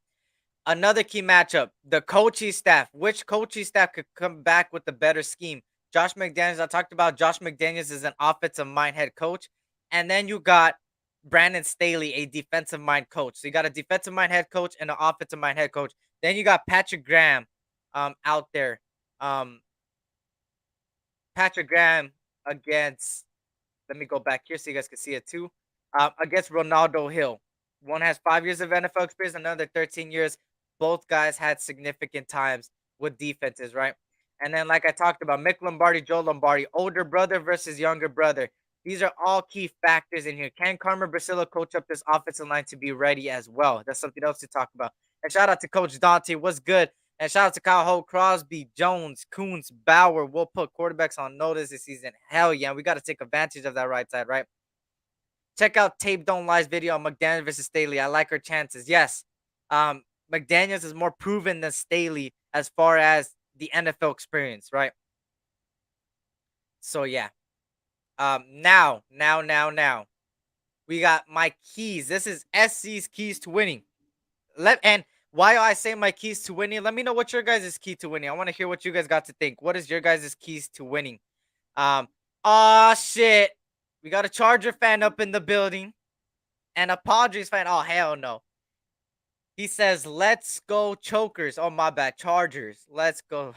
Another key matchup, the coaching staff. Which coaching staff could come back with a better scheme? Josh McDaniels, I talked about Josh McDaniels is an offensive mind head coach. And then you got Brandon Staley, a defensive mind coach. So you got a defensive mind head coach and an offensive mind head coach. Then you got Patrick Graham out there. Patrick Graham against, let me go back here so you guys can see it too. Against Ronaldo Hill. One has 5 years of NFL experience, another 13 years. Both guys had significant times with defenses, right? And then, like I talked about, Mick Lombardi, Joe Lombardi, older brother versus younger brother. These are all key factors in here. Can Carmen Bracillo coach up this offensive line to be ready as well? That's something else to talk about. And shout out to Coach Dante. What's good? And shout out to Kyle Holt, Crosby, Jones, Coons, Bauer. We'll put quarterbacks on notice this season. Hell yeah. We got to take advantage of that right side, right? Check out Tape Don't Lie's video on McDaniels versus Staley. I like her chances. Yes. McDaniels is more proven than Staley as far as the NFL experience, right? So yeah. Now. We got my keys. This is SC's keys to winning. And why I say my keys to winning, let me know what your guys' key to winning. I want to hear what you guys got to think. What is your guys' keys to winning? Oh shit. We got a Charger fan up in the building and a Padres fan. Oh hell no. He says, "Let's go Chokers." Oh my bad, Chargers. Let's go.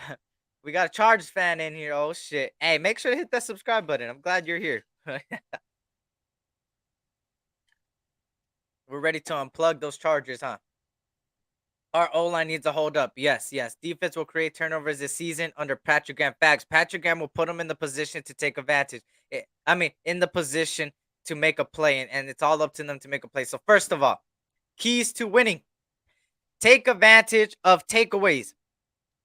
We got a Chargers fan in here. Oh shit. Hey, make sure to hit that subscribe button. I'm glad you're here. We're ready to unplug those Chargers, huh? Our O-line needs to hold up. Yes. Defense will create turnovers this season under Patrick Graham. Facts. Patrick Graham will put them in the position to take advantage. In the position to make a play, and it's all up to them to make a play. So first of all, keys to winning. Take advantage of takeaways.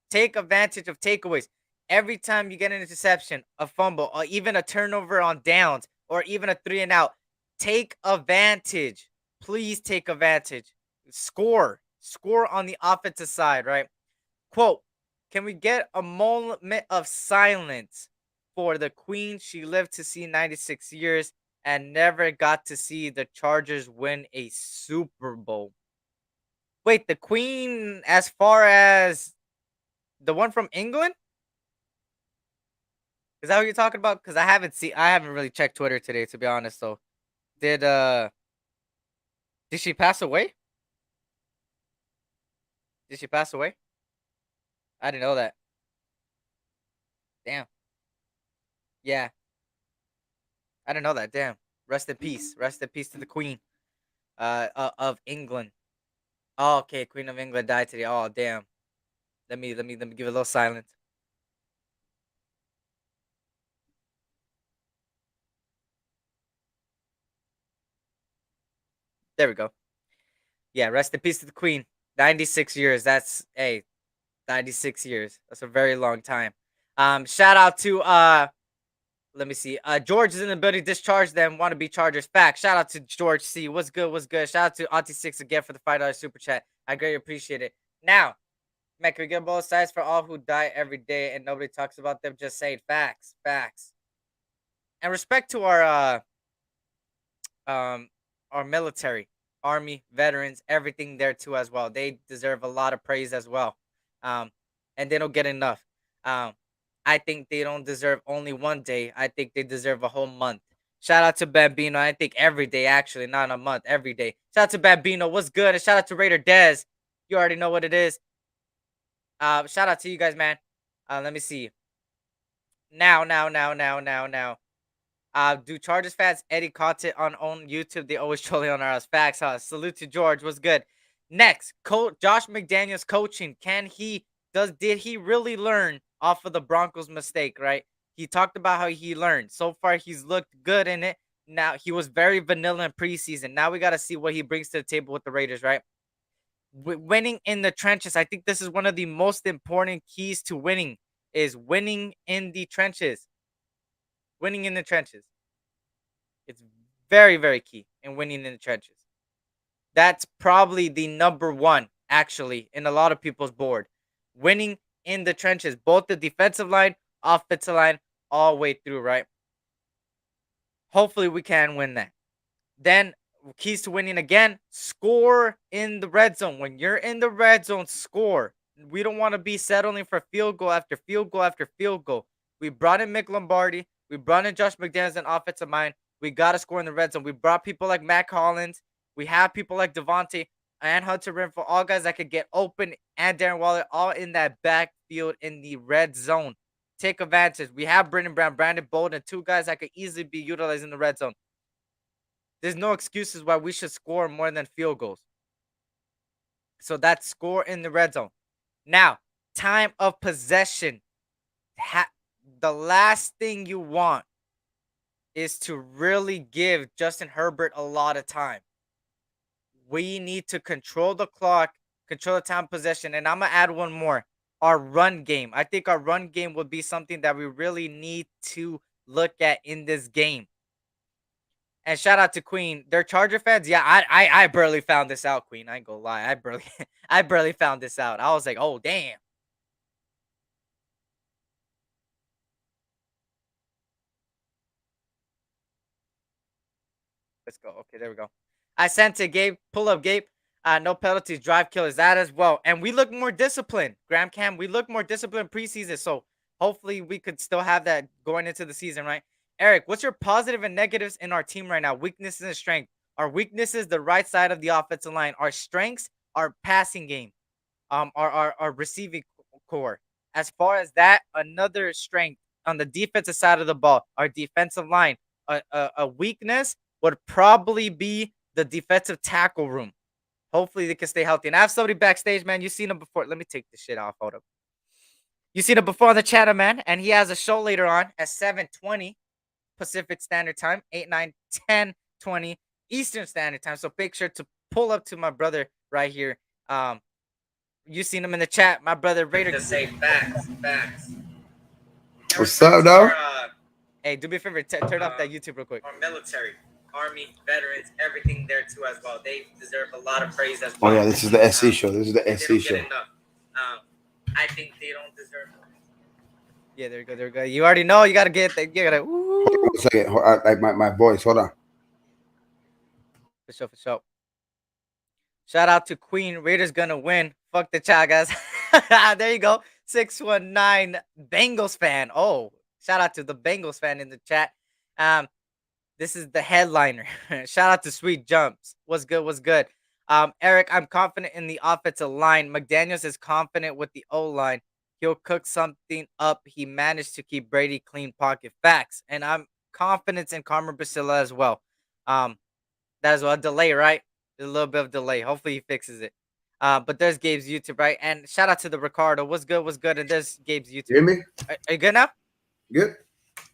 Take advantage of takeaways. Every time you get an interception, a fumble, or even a turnover on downs, or even a 3 and out, take advantage. Please take advantage. Score on the offensive side, right? Quote, can we get a moment of silence for the queen? She lived to see 96 years and never got to see the Chargers win a Super Bowl. Wait, the queen as far as the one from England? Is that what you're talking about? Because I haven't really checked Twitter today, to be honest. So did she pass away? Did she pass away? I didn't know that. Damn. Yeah. I didn't know that. Damn. Rest in peace. Rest in peace to the Queen of England. Oh, okay. Queen of England died today. Oh, damn. Let me give a little silence. There we go. Yeah, rest in peace to the Queen. 96 years. That's 96 years. That's a very long time. Shout out to let me see. George is in the building. Discharge them. Want to be Chargers. Fact. Shout out to George C. What's good? What's good? Shout out to Auntie Six again for the $5 super chat. I greatly appreciate it. Now, man, can we get both sides for all who die every day and nobody talks about them? Just saying facts. And respect to um our military, army, veterans, everything there too as well. They deserve a lot of praise as well. Um, and they don't get enough. Um, I think they don't deserve only one day. I think they deserve a whole month. Shout out to Bambino. I think every day, actually, not a month, every day. Shout out to Bambino. What's good? And shout out to Raider Dez. You already know what it is. Shout out to you guys, man. Let me see. Now. Do Chargers fans Eddie content on YouTube? They always trolling on our facts. Salute to George. What's good? Next, Josh McDaniels coaching. Did he really learn off of the Broncos mistake? Right. He talked about how he learned. So far, he's looked good in it. Now he was very vanilla in preseason. Now we got to see what he brings to the table with the Raiders. Right. winning in the trenches. I think this is one of the most important keys to winning is winning in the trenches. Winning in the trenches. It's very, very key in winning in the trenches. That's probably the number one, actually, in a lot of people's board. Winning in the trenches, both the defensive line, offensive line, all the way through, right? Hopefully, we can win that. Then, keys to winning again, score in the red zone. When you're in the red zone, score. We don't want to be settling for field goal after field goal after field goal. We brought in Mick Lombardi. We brought in Josh McDaniels in offensive mind. We got to score in the red zone. We brought people like Matt Collins. We have people like Devontae and Hunter Renfro, all guys that could get open, and Darren Waller, all in that backfield in the red zone. Take advantage. We have Brendan Brown, Brandon Bolden, two guys that could easily be utilized in the red zone. There's no excuses why we should score more than field goals. So that's score in the red zone. Now, time of possession. The last thing you want is to really give Justinherbert a lot of time. We need to control the clock, control the time of possession. And I'm going to add one more. Our run game. I think our run game would be something that we really need to look at in this game. And shout out to Queen. They're Charger fans. Yeah, I barely found this out, Queen. I ain't gonna lie. I barely found this out. I was like, oh damn. Let's go. Okay, there we go. I sent to Gabe. Pull up, Gabe. No penalties, drive killers. That as well. And we look more disciplined. Graham Cam, we look more disciplined preseason. So hopefully we could still have that going into the season, right? Eric, what's your positive and negatives in our team right now? Weaknesses and strength. Our weaknesses, the right side of the offensive line. Our strengths, our passing game. Our receiving core. As far as that, another strength on the defensive side of the ball, our defensive line. A weakness would probably be the defensive tackle room. Hopefully they can stay healthy. And I have somebody backstage, man. You've seen him before. Let me take this shit off. Hold up. You seen him before on the channel, man. And he has a show later on at 7:20 Pacific Standard Time, 8, 9, 10, 20 Eastern Standard Time. So make sure to pull up to my brother right here. You seen him in the chat, my brother Raider. To say facts. What's up, dog? Hey, do me a favor, turn off that YouTube real quick. Our military, Army, veterans, everything there too as well. They deserve a lot of praise as well. Oh yeah, this is the SC show. This is the SC show. I think they don't deserve it. Yeah, there we go, there we go. You already know. You gotta get that. You gotta. Hold on a second. Like my voice. Hold on. For sure, for sure. Shout out to Queen. Raiders gonna win. Fuck the chat, guys. There you go. 619 Bengals fan. Oh, shout out to the Bengals fan in the chat. This is the headliner. Shout out to Sweet Jumps. What's good? What's good? Eric, I'm confident in the offensive line. McDaniels is confident with the O-line. He'll cook something up. He managed to keep Brady clean pocket. Facts. And I'm confident in Carmer Basila as well. That is a delay, right? There's a little bit of delay. Hopefully he fixes it. But there's Gabe's YouTube, right? And shout out to the Ricardo. What's good? What's good? And there's Gabe's YouTube. You hear me? Are you good now? Good.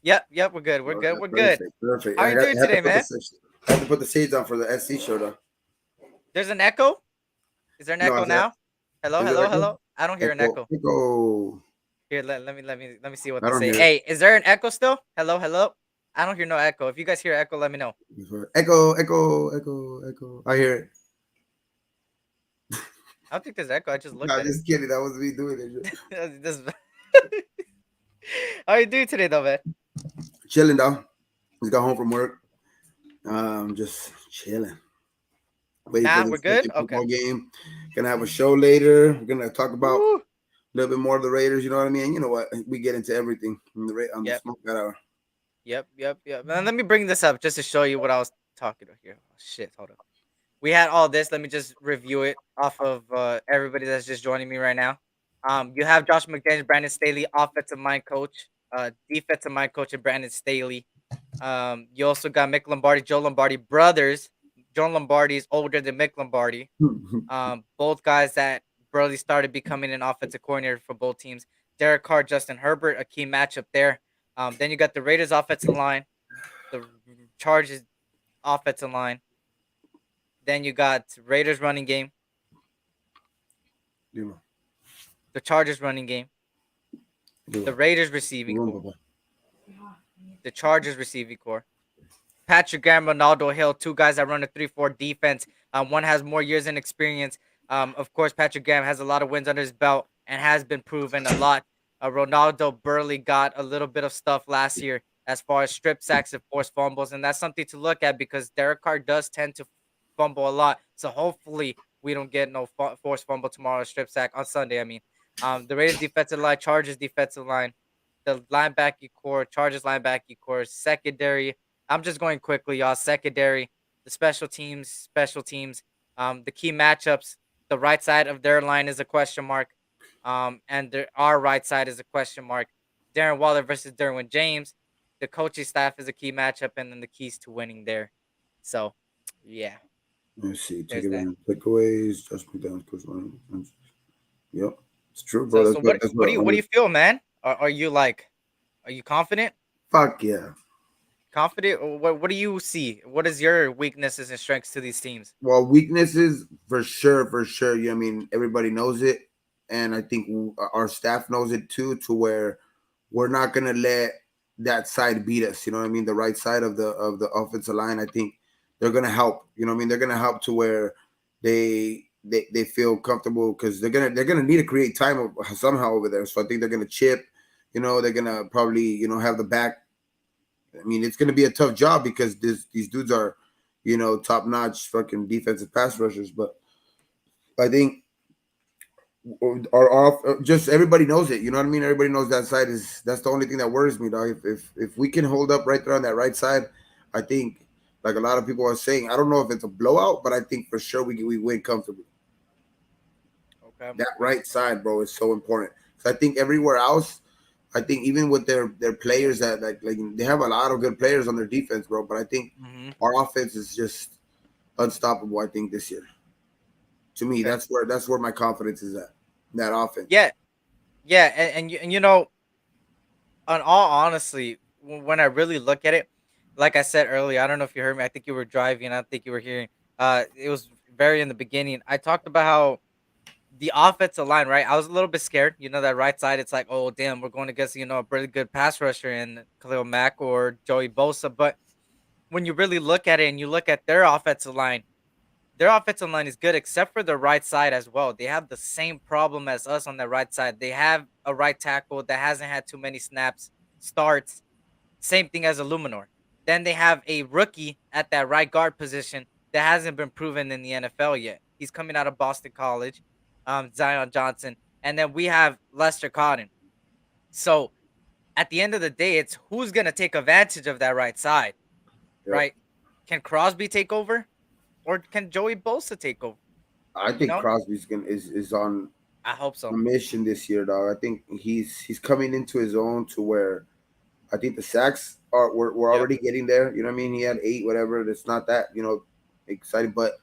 Yep. We're good. We're good. We're Perfect, good. Perfect. How are you doing today, man? I have to put the shades on for the SC show, though. There's an echo. Is there an echo now? Hello. I don't hear an echo. Echo. Here, let me see what they say. Hey, is there an echo still? Hello. I don't hear no echo. If you guys hear echo, let me know. Echo. I hear it. I don't think there's echo. I just looked at it. Just kidding. That was me doing it. How are you doing today, though, man? Chilling, though. Just got home from work. Just chilling. Waiting for we're good. Okay. Game. Gonna have a show later. We're gonna talk about a little bit more of the Raiders. You know what I mean? You know what? We get into everything on the smoke that hour. Yep. And let me bring this up just to show you what I was talking about here. Oh, shit, hold up. We had all this. Let me just review it off of everybody that's just joining me right now. You have Josh McDaniels, Brandon Staley, offensive mind coach, defensive mind coach, and Brandon Staley. You also got Mick Lombardi, Joe Lombardi brothers. Joe Lombardi is older than Mick Lombardi. Both guys that barely started becoming an offensive coordinator for both teams. Derek Carr, Justinherbert, a key matchup there. Then you got the Raiders offensive line, the Chargers offensive line. Then you got Raiders running game. Dime, the Chargers running game, the dime. Raiders receiving Room, core, papá. the Chargers receiving core, Patrick Graham, Ronaldo Hill, two guys that run a 3-4 defense. One has more years in experience. Of course, Patrick Graham has a lot of wins under his belt and has been proven a lot. Ronaldo Burley got a little bit of stuff last year as far as strip sacks and forced fumbles, and that's something to look at because Derek Carr does tend to fumble a lot. So hopefully we don't get no forced fumble tomorrow, strip sack on Sunday. I mean, the Raiders defensive line, Chargers defensive line, the linebacker core, Chargers linebacker core, secondary. I'm just going quickly, y'all. Secondary, the special teams. The key matchups. The right side of their line is a question mark. Our right side is a question mark. Darren Waller versus Derwin James. The coaching staff is a key matchup, and then the keys to winning there. So, yeah, Let's see. Take there's that. advantage. Takeaways. Just put down. Push one. Yep. It's true, So, bro. so That's what? what. That's What do what. you what do you feel, man? Are you like? Are you confident? Fuck yeah. Confident? Or what do you see? What is your weaknesses and strengths to these teams? Well, weaknesses for sure, for sure. I mean, everybody knows it, and I think our staff knows it too. To where we're not gonna let that side beat us. You know what I mean? The right side of the offensive line. I think they're gonna help. You know what I mean? They're gonna help to where they feel comfortable because they're gonna need to create time somehow over there. So I think they're gonna chip. You know, they're gonna probably have the back. I mean, it's gonna be a tough job because these dudes are, top notch fucking defensive pass rushers. But I think our off just everybody knows it. You know what I mean? Everybody knows that side is that's the only thing that worries me, dog. If we can hold up right there on that right side, I think like a lot of people are saying, I don't know if it's a blowout, but I think for sure we win comfortably. Okay. That right side, bro, is so important. So I think everywhere else, I think even with their players that like they have a lot of good players on their defense, bro. But I think Mm-hmm. our offense is just unstoppable. I think this year, to me, Okay. that's where my confidence is at. That offense. Yeah, yeah, and you know, on all honestly, when I really look at it, like I said earlier, I don't know if you heard me. I think you were driving. I don't think you were hearing. It was very in the beginning. I talked about how the offensive line, right? I was a little bit scared. You know, that right side, it's like, oh damn, we're going against a really good pass rusher in Khalil Mack or Joey Bosa. But when you really look at it and you look at their offensive line is good except for the right side as well. They have the same problem as us on the right side. They have a right tackle that hasn't had too many snaps, starts. Same thing as Illuminor. Then they have a rookie at that right guard position that hasn't been proven in the NFL yet. He's coming out of Boston College, Zion Johnson. And then we have Lester Cotton. So at the end of the day, it's who's going to take advantage of that right side, Yep. right? Can Crosby take over or can Joey Bosa take over? I You think know, Crosby's gonna is on I hope a so. mission this year, dog. I think he's coming into his own to where I think the sacks we're Yep. already getting there. You know what I mean? He had 8, whatever. It's not that exciting, but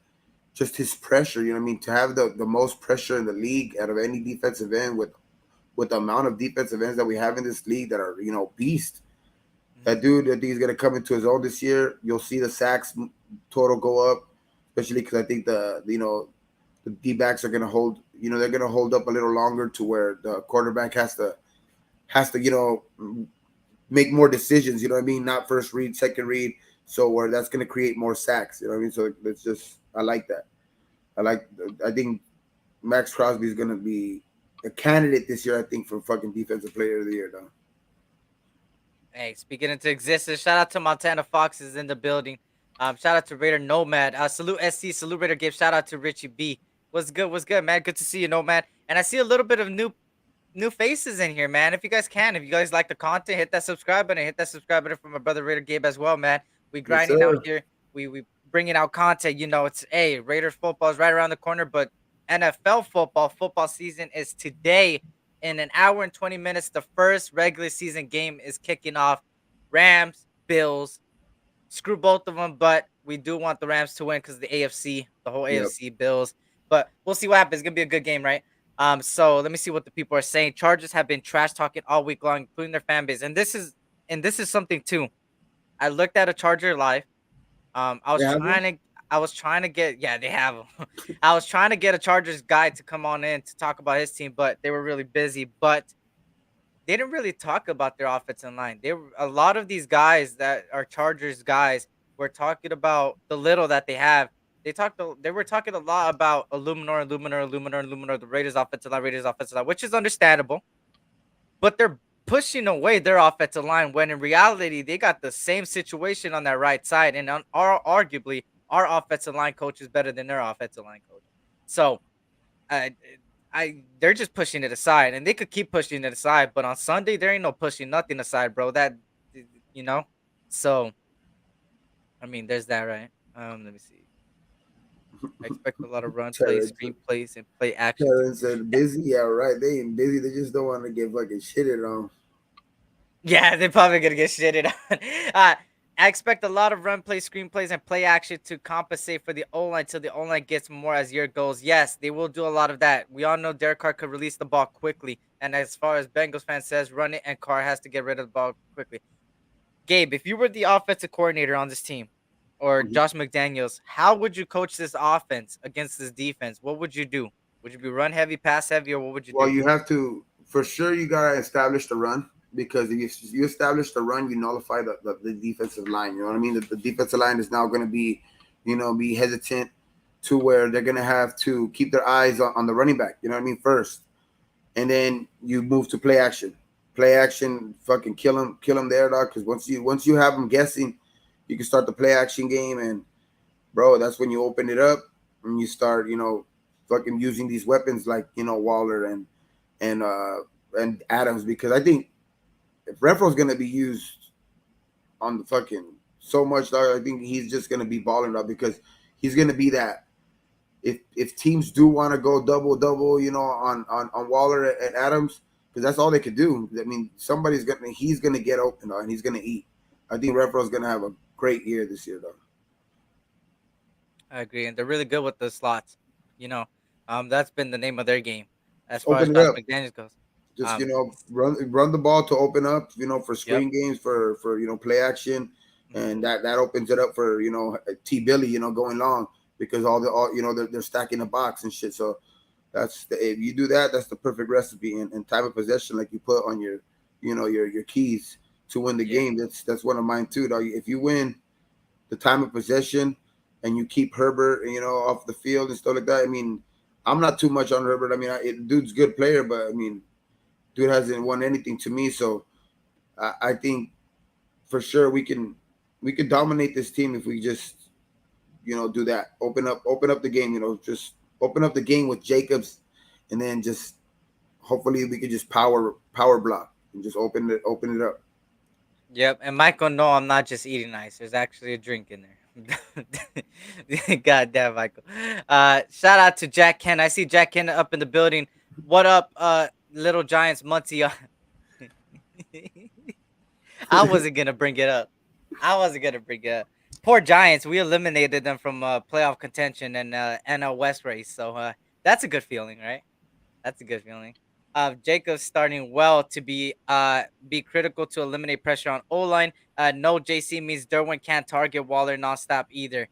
just his pressure. You know what I mean? To have the most pressure in the league out of any defensive end with the amount of defensive ends that we have in this league that are beast. That Hmm. dude, I think he's gonna come into his own this year. You'll see the sacks total go up, especially because I think the D backs are gonna hold. They're gonna hold up a little longer to where the quarterback has to make more decisions. You know what I mean? Not first read, second read. So where that's gonna create more sacks. You know what I mean? So it's just I like that. I like. I think Max Crosby is gonna be a candidate this year. I think for fucking defensive player of the year, though. Hey, speaking into existence, shout out to Montana Foxes in the building. Shout out to Raider Nomad. Salute SC, salute Raider Gabe. Shout out to Richie B. What's good? What's good, man? Good to see you, Nomad. And I see a little bit of new faces in here, man. If you guys can, if you guys like the content, hit that subscribe button. Hit that subscribe button for my brother Raider Gabe as well, man. We Yes, grinding out sir. here. We bringing out content. It's Raiders football is right around the corner, but NFL football season is today. In an hour and 20 minutes, the first regular season game is kicking off. Rams, Bills, screw both of them, but we do want the Rams to win because the AFC, the whole Yep. AFC Bills. But we'll see what happens. It's gonna be a good game, right? So let me see what the people are saying. Chargers have been trash talking all week long, including their fan base, and this is something too. I looked at a Charger live. I was They have trying one. to. I was trying to get yeah, they have 'em. I was trying to get a Chargers guy to come on in to talk about his team, but they were really busy. But they didn't really talk about their offensive line. They were a lot of these guys that are Chargers guys were talking about the little that they have. They were talking a lot about Illuminor, the Raiders offensive line, which is understandable, but they're pushing away their offensive line when in reality they got the same situation on that right side, and arguably our offensive line coach is better than their offensive line coach. So I they're just pushing it aside, and they could keep pushing it aside. But on Sunday, there ain't no pushing nothing aside, bro. You know. So I mean, there's that, right? Let me see. I expect a lot of run plays, Terrence, screenplays, and play action to. Terrence said busy. Yeah, right. They ain't busy. They just don't want to get fucking shitted on. Yeah, they're probably gonna get shitted on. Uh, I expect a lot of run plays, screenplays, and play action to compensate for the O line till the O line gets more as year goes. Yes, they will do a lot of that. We all know Derek Carr could release the ball quickly, and as far as Bengals fans says, run it, and Carr has to get rid of the ball quickly. Gabe, if you were the offensive coordinator on this team, or Mhm. Josh McDaniels, how would you coach this offense against this defense? What would you do? Would you be run heavy, pass heavy, or what would you Well, do? you have to for sure. You gotta establish the run because if you establish the run, you nullify the defensive line. You know what I mean? The defensive line is now going to be, be hesitant to where they're going to have to keep their eyes on the running back. You know what I mean? First, and then you move to play action. Play action, fucking kill him there, dog. Because once you have them guessing, you can start the play action game, and bro, that's when you open it up and you start, fucking using these weapons like Waller and uh and Adams because I think if Renfro's gonna be used on the fucking so much, dog, I think he's just gonna be balling up because he's gonna be that if teams do want to go double, on Waller and Adams, because that's all they could do. I mean, he's gonna get open and he's gonna eat. I think Renfro's gonna have a great year this year, though. I agree, and they're really good with the slots. You know, that's been the name of their game as Just far as open it Josh up. McDaniels goes. Just Um, run the ball to open up. For yep. screen games for play action, Hmm. and that opens it up for T Billy going long because all they're stacking the box and shit. So if you do that, that's the perfect recipe and time of possession like you put on your your keys to win the Yeah. game. That's one of mine too, dog. If you win the time of possession and you keep Herbert off the field and stuff like that. I mean, I'm not too much on Herbert. I mean, dude's a good player, but I mean, dude hasn't won anything to me. So I think for sure we can dominate this team if we just do that. Open up the game. Just open up the game with Jacobs, and then just hopefully we could just power block and just open it up. Yep. And Michael, no, I'm not just eating ice. There's actually a drink in there. God damn, Michael. Shout out to Jack Ken. I see Jack Ken up in the building. What up, Little Giants Muncie? I wasn't gonna bring it up. I wasn't gonna bring it up. Poor Giants. We eliminated them from playoff contention and NL West race. So that's a good feeling, right? That's a good feeling. Jacobs starting well to be critical to eliminate pressure on O line. No JC means Derwin can't target Waller nonstop either.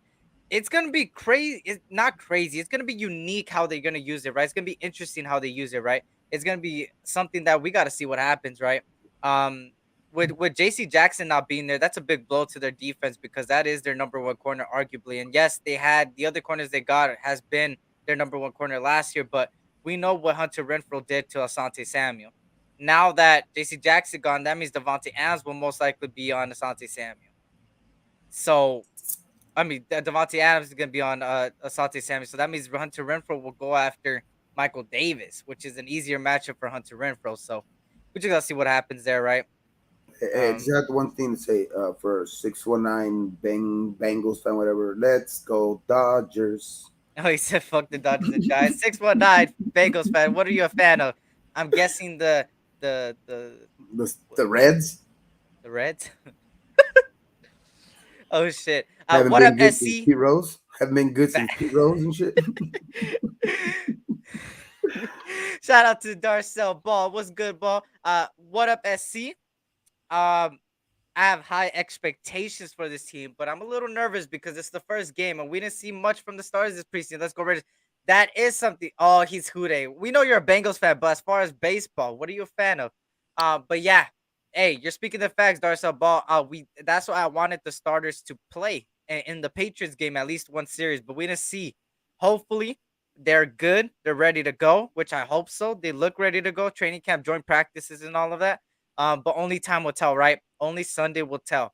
It's gonna be crazy. It's not crazy. It's gonna be unique how they're gonna use it, right? It's gonna be interesting how they use it, right? It's gonna be something that we gotta see what happens, right? Um, with JC Jackson not being there, that's a big blow to their defense because that is their number one corner, arguably. And yes, they had the other corners they got has been their number one corner last year, but we know what Hunter Renfro did to Asante Samuel. Now that JC Jackson gone, that means Devontae Adams will most likely be on Asante Samuel. So I mean, Devontae Adams is going to be on Asante Samuel. So that means Hunter Renfro will go after Michael Davis, which is an easier matchup for Hunter Renfro. So we just got to see what happens there, right? Hey, I Um, just have one thing to say for 619 Bengals fan, whatever. Let's go Dodgers. oh, he said, fuck the Dodgers and Giants. 619 Bengals fan. What are you a fan of? I'm guessing the, The Reds the Reds. Oh, shit. haven't What up, been good since SC? Pete Rose. Haven't been good since Pete Rose and shit. Shout out to Darcel Ball. What's good, Ball? What up, SC? Um, I have high expectations for this team, but I'm a little nervous because it's the first game and we didn't see much from the stars this preseason. Let's go Raiders. That is something. Oh, he's Hude. We know you're a Bengals fan, but as far as baseball, what are you a fan of? But yeah, hey, you're speaking the facts, Darcel Ball. We that's why I wanted the starters to play in the Patriots game at least one series, but we didn't see. Hopefully, they're good. They're ready to go, which I hope so. They look ready to go. Training camp, joint practices, and all of that. But only time will tell, right? Only Sunday will tell.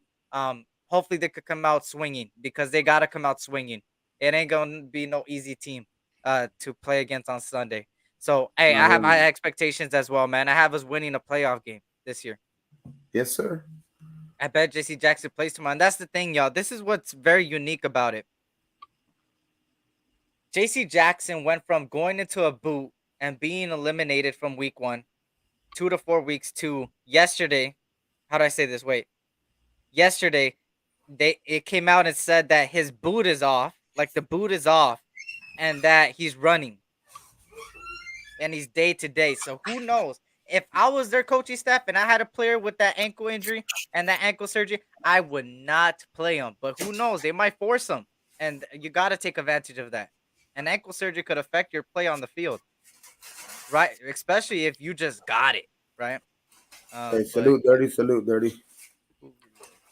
Hopefully they could come out swinging because they gotta come out swinging. It ain't gonna be no easy team to play against on Sunday. So hey, Not I have really. high expectations as well, man. I have us winning a playoff game this year. Yes, sir. I bet JC Jackson plays tomorrow. And that's the thing, y'all. This is what's very unique about it. JC Jackson went from going into a boot and being eliminated from week 1, 2 to 4 weeks to yesterday. How do I say this? Wait. Yesterday they it came out and said that his boot is off, like the boot is off, and that he's running and he's day to day. So who knows? If I was their coaching staff and I had a player with that ankle injury and that ankle surgery, I would not play him. But who knows? They might force him, and you got to take advantage of that. An ankle surgery could affect your play on the field, right? Especially if you just got it, right? Hey, But salute, dirty. Salute, dirty. Ooh.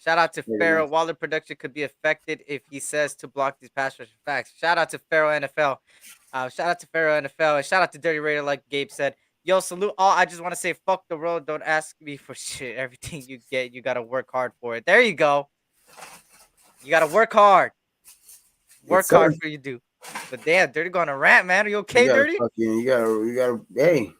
Shout out to Very Farrell. nice. Waller production could be affected if he says to block these pass rush facts. Shout out to Farrell NFL. Shout out to Farrell NFL. And shout out to Dirty Raider, like Gabe said. Yo, salute all. I just want to say, fuck the road. Don't ask me for shit. Everything you get, you got to work hard for it. There you go. You got to work hard. Yes, Work sir. hard for you do. But damn, Dirty going to rant, man. Are you You okay, gotta Dirty? fucking, you gotta. Hey,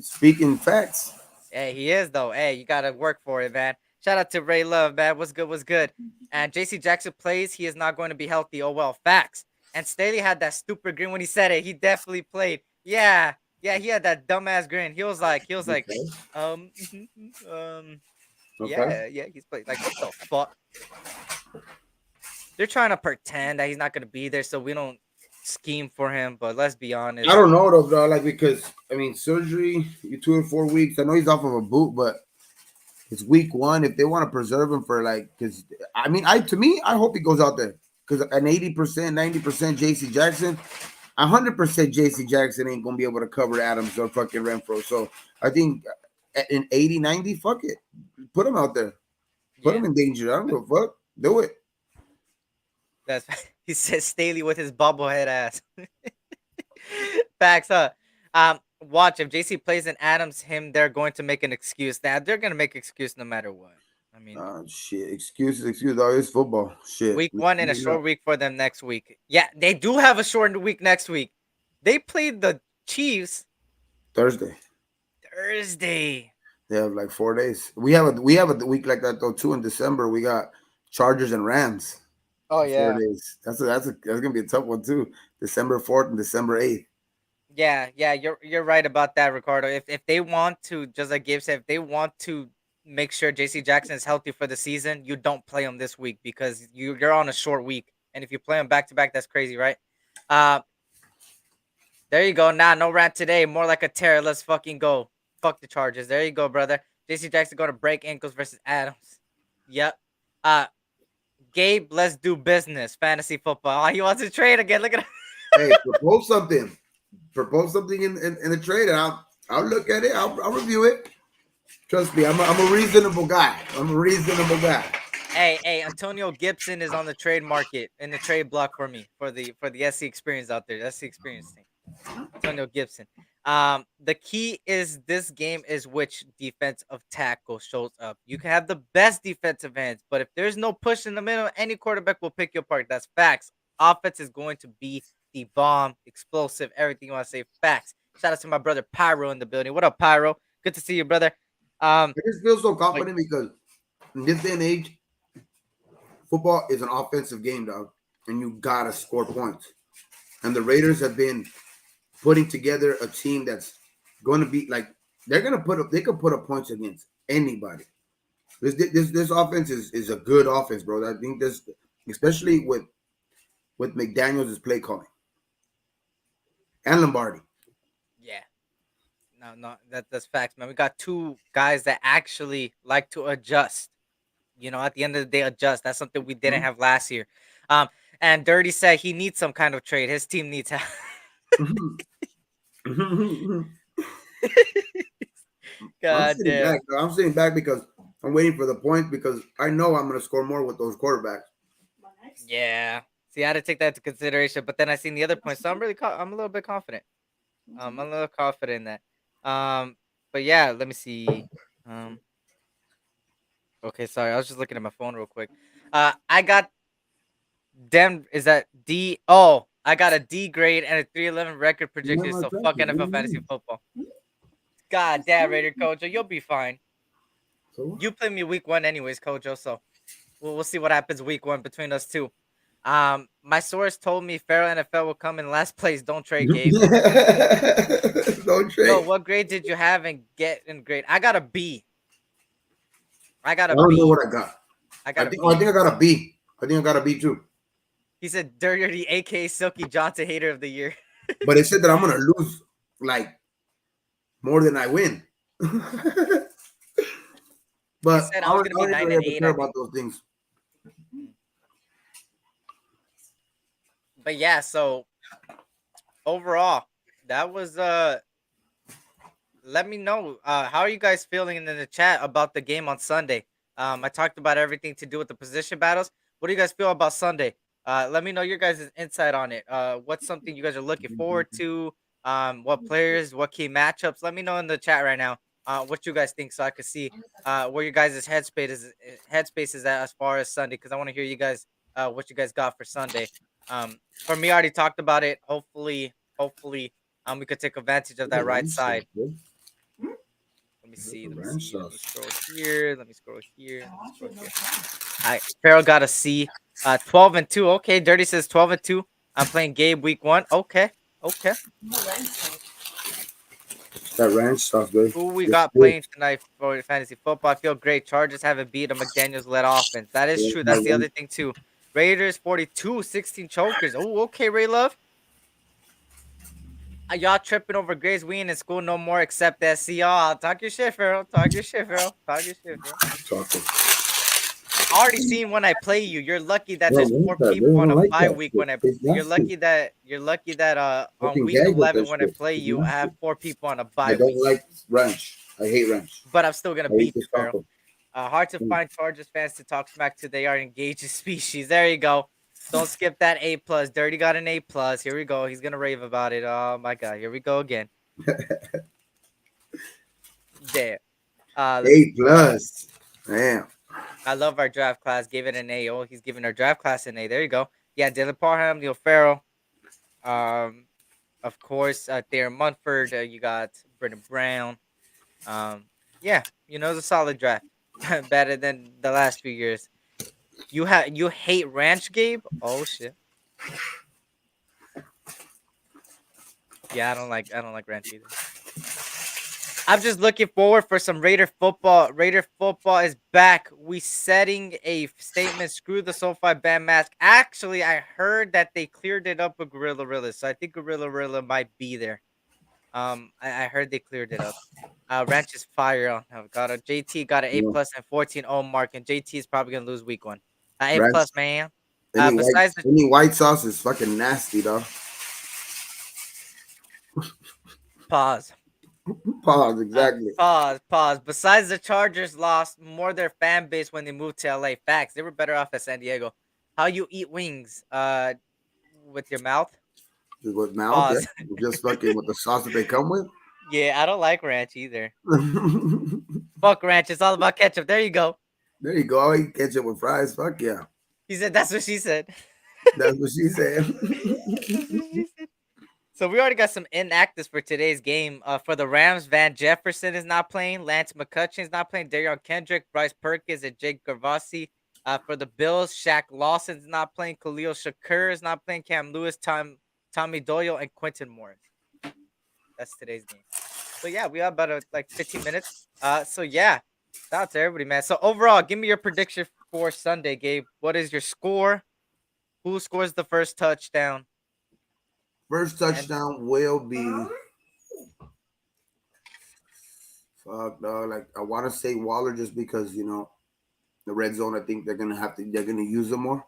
speaking facts. Hey, he is though. Hey, you gotta work for it, man. Shout out to Ray Love, man. What's good? What's good? And JC Jackson plays. He is not going to be healthy. Oh well, facts. And Staley had that stupid grin when he said it. He definitely played. Yeah, yeah. He had that dumbass grin. He was like, Okay. mhm, Okay. yeah, yeah. He's played. Like, what the fuck? They're trying to pretend that he's not gonna be there, so we don't scheme for him. But let's be I honest. don't know though, dog. Like because I mean, surgery. You 2 and 4 weeks. I know he's off of a boot, but it's week 1. If they want to preserve him for like, because I mean, to me, I hope he goes out there because an 80%, 90% JC Jackson, 100% JC Jackson ain't gonna be able to cover Adams or fucking Renfro. So I think in 80, 90, fuck it, put him out there, put Yeah, him in danger. I don't give a fuck. Do it. that's he says Staley with his bobblehead ass. Facts, huh? Watch if JC plays in Adams, they're going to make an excuse. They're gonna make excuse no matter what. I mean, Shit, excuses, excuses. Oh, it's football. Shit. week 1 and a short week for them next week. Yeah, they do have a short week next week. They played the Chiefs Thursday. Thursday. They have like 4 days. We have a week like that though too in December. We got Chargers and Rams. Oh 4 days. That's gonna be a tough one too. December 4th and December 8th. yeah. You're right about that, Ricardo. If they want to, just like Gabe said, if they want to make sure JC Jackson is healthy for the season, you don't play him this week because you're on a short week. And if you play him back to back, that's crazy, right? Uh There you go. Nah, no rant today. More like a tear. Let's fucking go. Fuck the Chargers. There you go, brother. JC Jackson going to break ankles versus Adams. Yep. Uh Gabe, let's do business. Fantasy football. Oh, he wants to trade again. Look at him. Hey, propose something. Propose something in the trade, and I'll look at it. I'll review it. Trust me, I'm a reasonable guy. I'm a reasonable guy. Hey, Antonio Gibson is on the trade market in the trade block for me for the SC experience out there. SC experience thing. Antonio Gibson. The key is this game is which defensive tackle shows up. You can have the best defensive ends, but if there's no push in the middle, any quarterback will pick you apart. That's facts. Offense is going to be the bomb, explosive, everything you want to say. Facts. Shout out to my brother Pyro in the building. What up, Pyro? Good to see you, brother. I just feel so Like, confident because in this day and age, football is an offensive game, dog, and you gotta score points. And the Raiders have been putting together a team that's going to be like they're going to put up. They could put up points against anybody. This offense is a good offense, bro. I think this, especially with McDaniel's play calling and Lombardi. yeah. No, that's facts, man. We got two guys that actually like to adjust. At the end of the day, adjust. That's something we didn't have last year. Um, and Dirty said he needs some kind of trade. His team needs help. I'm God sitting damn. back. I'm sitting back because I'm waiting for the points because I know I'm going to score more with those quarterbacks. Yeah. See, I had to take that into consideration, but then I seen the other points, so I'm a little bit confident. I'm a little confident in that. But yeah, let me see. Um, okay, sorry, I was just looking at my phone real quick. I got is that D? Oh, I got a D grade and a 311 record projected. So fuck NFL fantasy football. God damn, Raider Kojo, you'll be fine. So You play me week one anyways, Kojo. So we'll see what happens week one between us two. My source told me Farrell NFL will come in last place. Don't trade, Gabe. don't Yo, trade. what grade did you have and get in grade? I got a B. I got I a don't know B. what I got. I I got a think. Oh, I B. think I got a B. I think I got a B too. He said Dirty, aka Silky Johnson, hater of the year. But it said that I'm gonna lose like more than I win. He But said I I was don't, gonna I be don't even 9 really and ever 8, care I about think. those things. Mm. But yeah, so overall, that was let me know how are you guys feeling in the chat about the game on Sunday. I talked about everything to do with the position battles. What do you guys feel about Sunday? Let me know your guys' insight on it. What's something you guys are looking forward to? What players, what key matchups? Let me know in the chat right now. What you guys think, so I could see where your guys' headspace is at as far as Sunday, because I want to hear you guys what you guys got for Sunday. For me, I already talked about it. Hopefully, we could take advantage of Look at that right ranch sauce, side. bro. Let me Look see. at Let me ranch see. Let me sauce. scroll here. Let me scroll here. Let me scroll here. All right. Farrell got a C. 12 and 2. Okay. Dirty says 12 and 2. I'm playing Gabe week one. Okay. Okay. That ranch sauce, baby. Who we It's got good. playing tonight for fantasy football? I feel great. Chargers haven't beat a McDaniels led offense. That is Yeah, true. that That's the ranch. other thing, too. Raiders 42, 16 chokers. Oh, okay, Ray Love. Y'all tripping over grades. We ain't in school no more except SC. Y'all talk your shit, Farrell. Talk your shit, Farrell. Talk your shit, Farrell. Chocolate. I already seen when I play you. You're lucky that Bro, there's what is four that? They people on don't a like bye that week shit. when I It's nasty. you're lucky that on Fucking week gag with that 11 when I shit. play It's you, I have nasty. four people on a I bye don't week. like ranch. I hate ranch. But I'm still gonna I eat beat this you, Pharaoh. taco. Hard to find Chargers fans to talk smack to. They are engaged species. There you go. Don't skip that A plus. Dirty got an A plus. Here we go. He's gonna rave about it. Oh my god. Here we go again. There. Let me A see. plus. Damn. I love our draft class. Gave it an A. Oh, he's giving our draft class an A. There you go. Yeah, Dylan Parham, Neil Farrell. Um, of course, Thayer Munford. You got Brendan Brown. Um, yeah, it's a solid draft. Better than the last few years. You hate Ranch Gabe? Oh shit. Yeah, I don't like Ranch either. I'm just looking forward for some Raider football. Raider football is back. We setting a statement. Screw the SoFi band mask. Actually, I heard that they cleared it up with Gorilla Rilla, so I think Gorilla Rilla might be there. I heard they cleared it up. Ranch is fire on avocado. JT got an A You know, plus and 14 mark, and JT is probably gonna lose week one. A ranch. plus, man. Any white Besides the any white sauce is fucking nasty, dog. pause, Pause. Exactly. pause. Besides the Chargers lost more their fan base when they moved to LA. Facts. They were better off at San Diego. How you eat wings? With your mouth? Just with mouth, yeah. Pause. Just fucking with the sauce that they come with. Yeah, I don't like ranch either. Fuck ranch. It's all about ketchup. There you go. There you go. I eat ketchup with fries. Fuck yeah. He said that's what she said. That's what she said. That's what she said. So we already got some inactives for today's game. For the Rams, Van Jefferson is not playing. Lance McCutcheon is not playing. Darion Kendrick, Bryce Perkins, and Jake Gervasi. For the Bills, Shaq Lawson is not playing. Khalil Shakur is not playing. Cam Lewis, Tommy Doyle, and Quentin Morris. That's today's game. So yeah, we have about like 15 minutes. So yeah, shout out to everybody, man. So overall, give me your prediction for Sunday, Gabe. What is your score? Who scores the first touchdown? First And touchdown will be fuck dog. Like I want to say Waller just because The red zone, I think they're gonna use them more.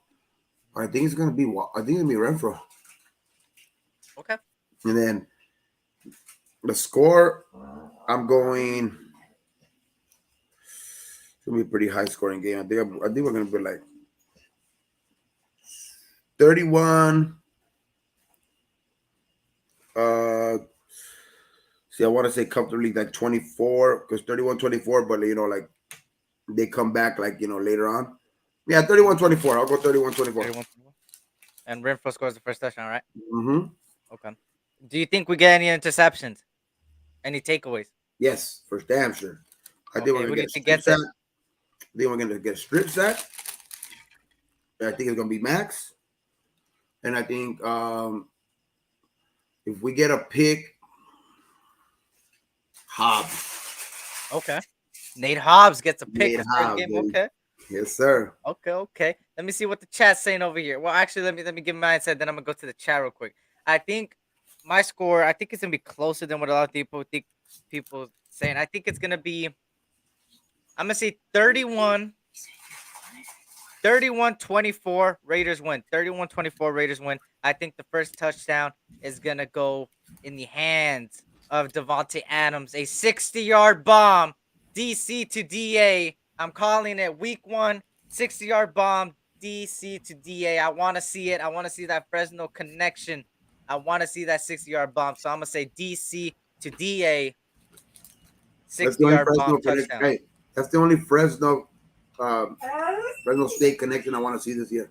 But I think it's gonna be Renfro. Okay. And then the score, I'm going. It's gonna be a pretty high scoring game. I think we're gonna be like 31. Uh, See, I want to say comfortably like 24 because 31-24, but like they come back like later on. Yeah, Mm-hmm. 31-24. I'll go 31-24. 31. And Renfro scores the first touchdown, right? Mm-hmm. Okay. Do you think we get any interceptions? Any takeaways? Yes, for damn sure. I think we're Okay. gonna Who do get you a think strip gets sack. it? I think we're gonna get a strip sack. I think it's gonna be Max. And I think if we get a pick, Hobbs. Okay. Nate Hobbs gets a pick Nate his first Hobbs, game. baby. Okay. Yes, sir. Okay. Okay. Let me see what the chat's saying over here. Well, actually, let me give my mindset. Then I'm gonna go to the chat real quick. I think my score. I think it's gonna be closer than what a lot of people think. People saying. I think it's gonna be. I'm gonna say 31-24 Raiders win. 31-24 Raiders win. I think the first touchdown is going to go in the hands of Devontae Adams. A 60-yard bomb. DC to DA. I'm calling it week 1, 60-yard bomb. DC to DA. I want to see it. I want to see that Fresno connection. I want to see that 60-yard bomb. So I'm going to say DC to DA. That's the only 60-yard Fresno bomb connection. touchdown. Hey, that's the only um, Fresno State connection I want to see this year.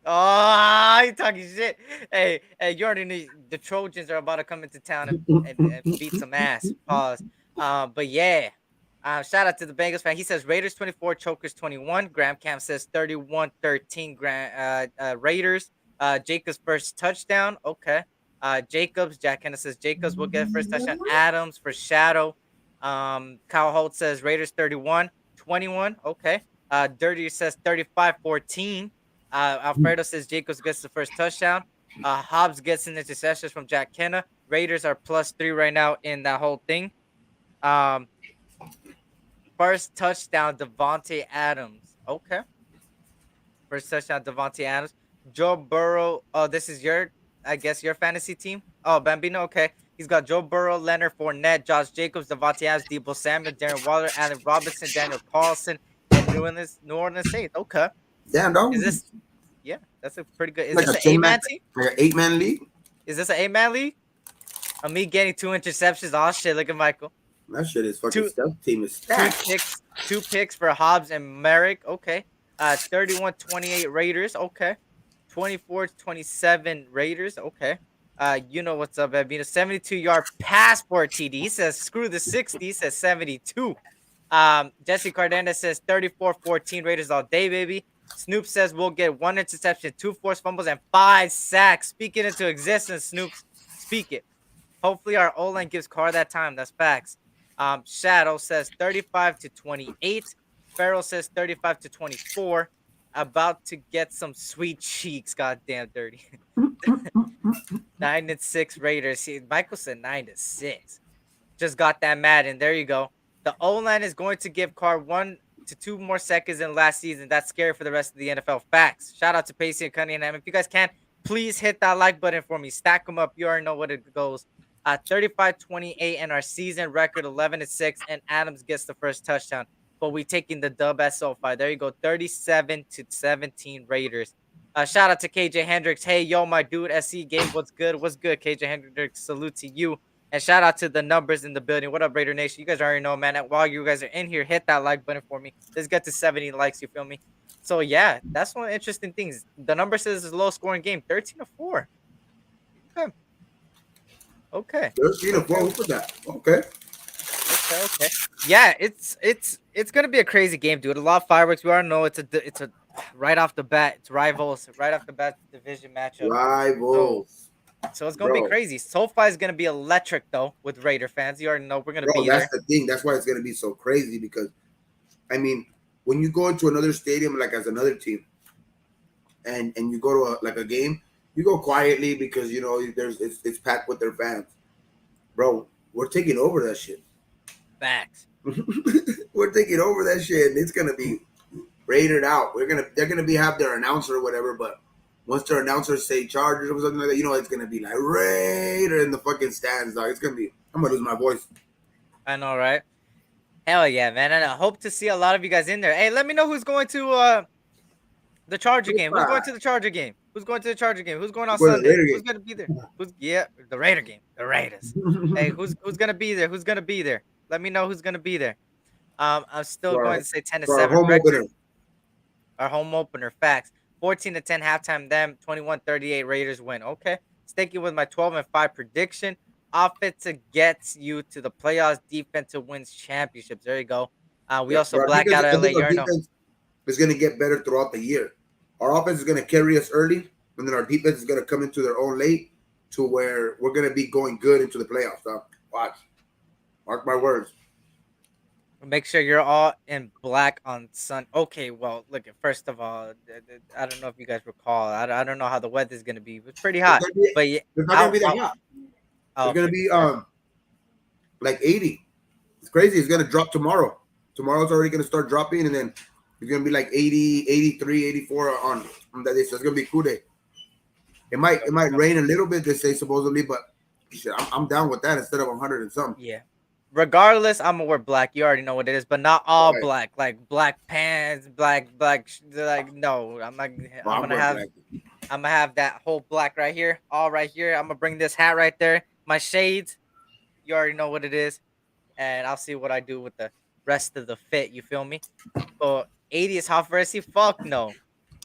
Oh, you talking shit. Hey, you already knew the Trojans are about to come into town and beat some ass. Pause. But yeah. Shout out to the Bengals fan. He says Raiders 24, Chokers 21. Graham Camp says 31-13 Raiders. Jacobs first touchdown. Okay. Jacobs, Jack Henna says Jacobs will get first touchdown. Adams for Shadow. Kyle Holt says Raiders 31-21. Okay. Dirty says 35-14. Alfredo says Jacobs gets the first touchdown. Hobbs gets an interception from Jack Kenna. Raiders are +3 right now in that whole thing. Um, First touchdown, Devontae Adams. Okay. First touchdown, Devontae Adams. Joe Burrow. Oh, this is I guess, your fantasy team. Oh, Bambino. Okay. He's got Joe Burrow, Leonard Fournette, Josh Jacobs, Devontae Adams, Debo Samuel, Darren Waller, Allen Robinson, Daniel Carlson, and New Orleans Saints. Okay. Damn, dog. Is this, yeah, that's a pretty good. Is Like this a an 10 man, eight-man team? like an 8 man league. Is this an eight-man league? Me getting 2 interceptions. Oh, shit. Look at Michael. That shit is fucking Two, stuff. Team is two stacked. picks, 2 picks for Hobbs and Merrick. Okay. 31-28 Raiders. Okay. 24-27 Raiders. Okay. You know what's up, Bambino. 72-yard passport TD. He says screw the 60. He says 72. Jesse Cardenas says 34-14 Raiders all day, baby. Snoop says we'll get 1 interception, 2 forced fumbles, and 5 sacks. Speak it into existence, Snoops. Speak it. Hopefully our O-line gives Carr that time. That's facts. Shadow says 35-28. Farrell says 35-24. About to get some sweet cheeks. Goddamn dirty. 9-6 Raiders. See, Michael said 9-6. Just got that mad, and there you go. The O-line is going to give Carr 1 to 2 more seconds than last season. That's scary for the rest of the NFL. Facts. Shout out to Pacey and Cunningham. If you guys can, please hit that like button for me. Stack them up. You already know what it goes. 35-28 and our season record 11-6, and Adams gets the first touchdown. But we taking the dub at SoFi. There you go, 37-17 Raiders. Shout out to KJ Hendricks. Hey, yo, my dude, SC Gabe, what's good? What's good, KJ Hendricks? Salute to you. And shout out to the numbers in the building. What up, Raider Nation? You guys already know, man. While you guys are in here, hit that like button for me. Let's get to 70 likes. You feel me? So, yeah, that's one of the interesting things. The number says it's a low scoring game, 13-4. Okay. Okay. 13-4. Who put that? Okay. Okay. Yeah, it's gonna be a crazy game, dude. A lot of fireworks. We already know it's a right off the bat. It's rivals. Right off the bat, division matchup. Rivals. So it's gonna be crazy. SoFi is gonna be electric though with Raider fans. You already know we're gonna be that's there. the thing. That's why it's gonna be so crazy because, I mean, when you go into another stadium like as another team, and you go to a game, you go quietly because it's packed with their fans. Bro, we're taking over that shit. Facts. We're taking over that shit, and it's gonna be Raidered out. They're gonna be have their announcer or whatever, but once their announcers say Chargers or something like that, it's gonna be like Raider in the fucking stands, dog. It's gonna be. I'm gonna lose my voice. I know, right? Hell yeah, man! And I hope to see a lot of you guys in there. Hey, let me know who's going to the Charger game. Who's going to the Charger game? Who's going to the Charger game? Who's going on Go to the Sunday? Raider Who's gonna be there? Who's the Raider game? The Raiders. Hey, game. who's gonna be there? Who's gonna be there? Let me know who's gonna be there. I'm still for going our, to say 10 to for our 7 home record. opener. Our home opener. Facts. 14 to 10 halftime. Them 21-38 Raiders win. Okay. Sticking with my 12-5 prediction. Offensive gets you to the playoffs. Defensive wins championships. There you go. We Yeah, also but our black defense, out I LA. think You our already know. defense is going to get better throughout the year. Our offense is going to carry us early, and then our defense is going to come into their own late to where we're going to be going good into the playoffs. Dog. Watch. Mark my words. Make sure you're all in black on Sun. Okay, well, look. First of all, I don't know if you guys recall. I don't know how the weather's gonna be. It's pretty It's, hot, gonna be, but yeah, it's not going to I'll, be that I'll, hot. It's I'll going to for be sure. like 80. It's crazy. It's going to drop tomorrow. Tomorrow's already going to start dropping, and then it's going to be like 80, 83, 84 on that day. So it's going to be a cool day. It might rain a little bit, they say supposedly, but shit, I'm down with that instead of 100 and something. Yeah. Regardless, I'm gonna wear black. You already know what it is, but not all Right. black. Like black pants, like no. I'm not. Well, I'm I'm gonna going have. black. I'm gonna have that whole black right here, all right here. I'm gonna bring this hat right there. My shades. You already know what it is, and I'll see what I do with the rest of the fit. You feel me? But 80 is hot for SC. Fuck no.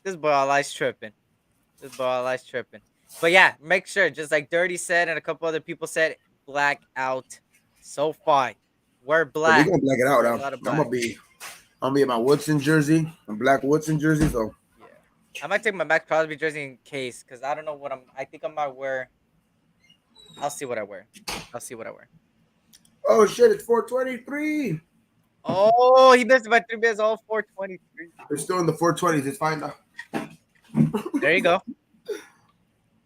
This boy all eyes tripping. This boy all eyes tripping. But yeah, make sure, just like Dirty said and a couple other people said, black out. So far, we're So we're black. gonna black it out. We're a I'm lot of gonna black. be I'm gonna be in my Woodson jersey, a black Woodson jersey. So Yeah. I might take my Max Crosby jersey in case, because I don't know what I think I might wear. I'll see what I wear. I'll see what I wear. oh shit, it's 423. Oh, he missed my 3 minutes, all 423. They're still in the 420s. It's fine now. There you go.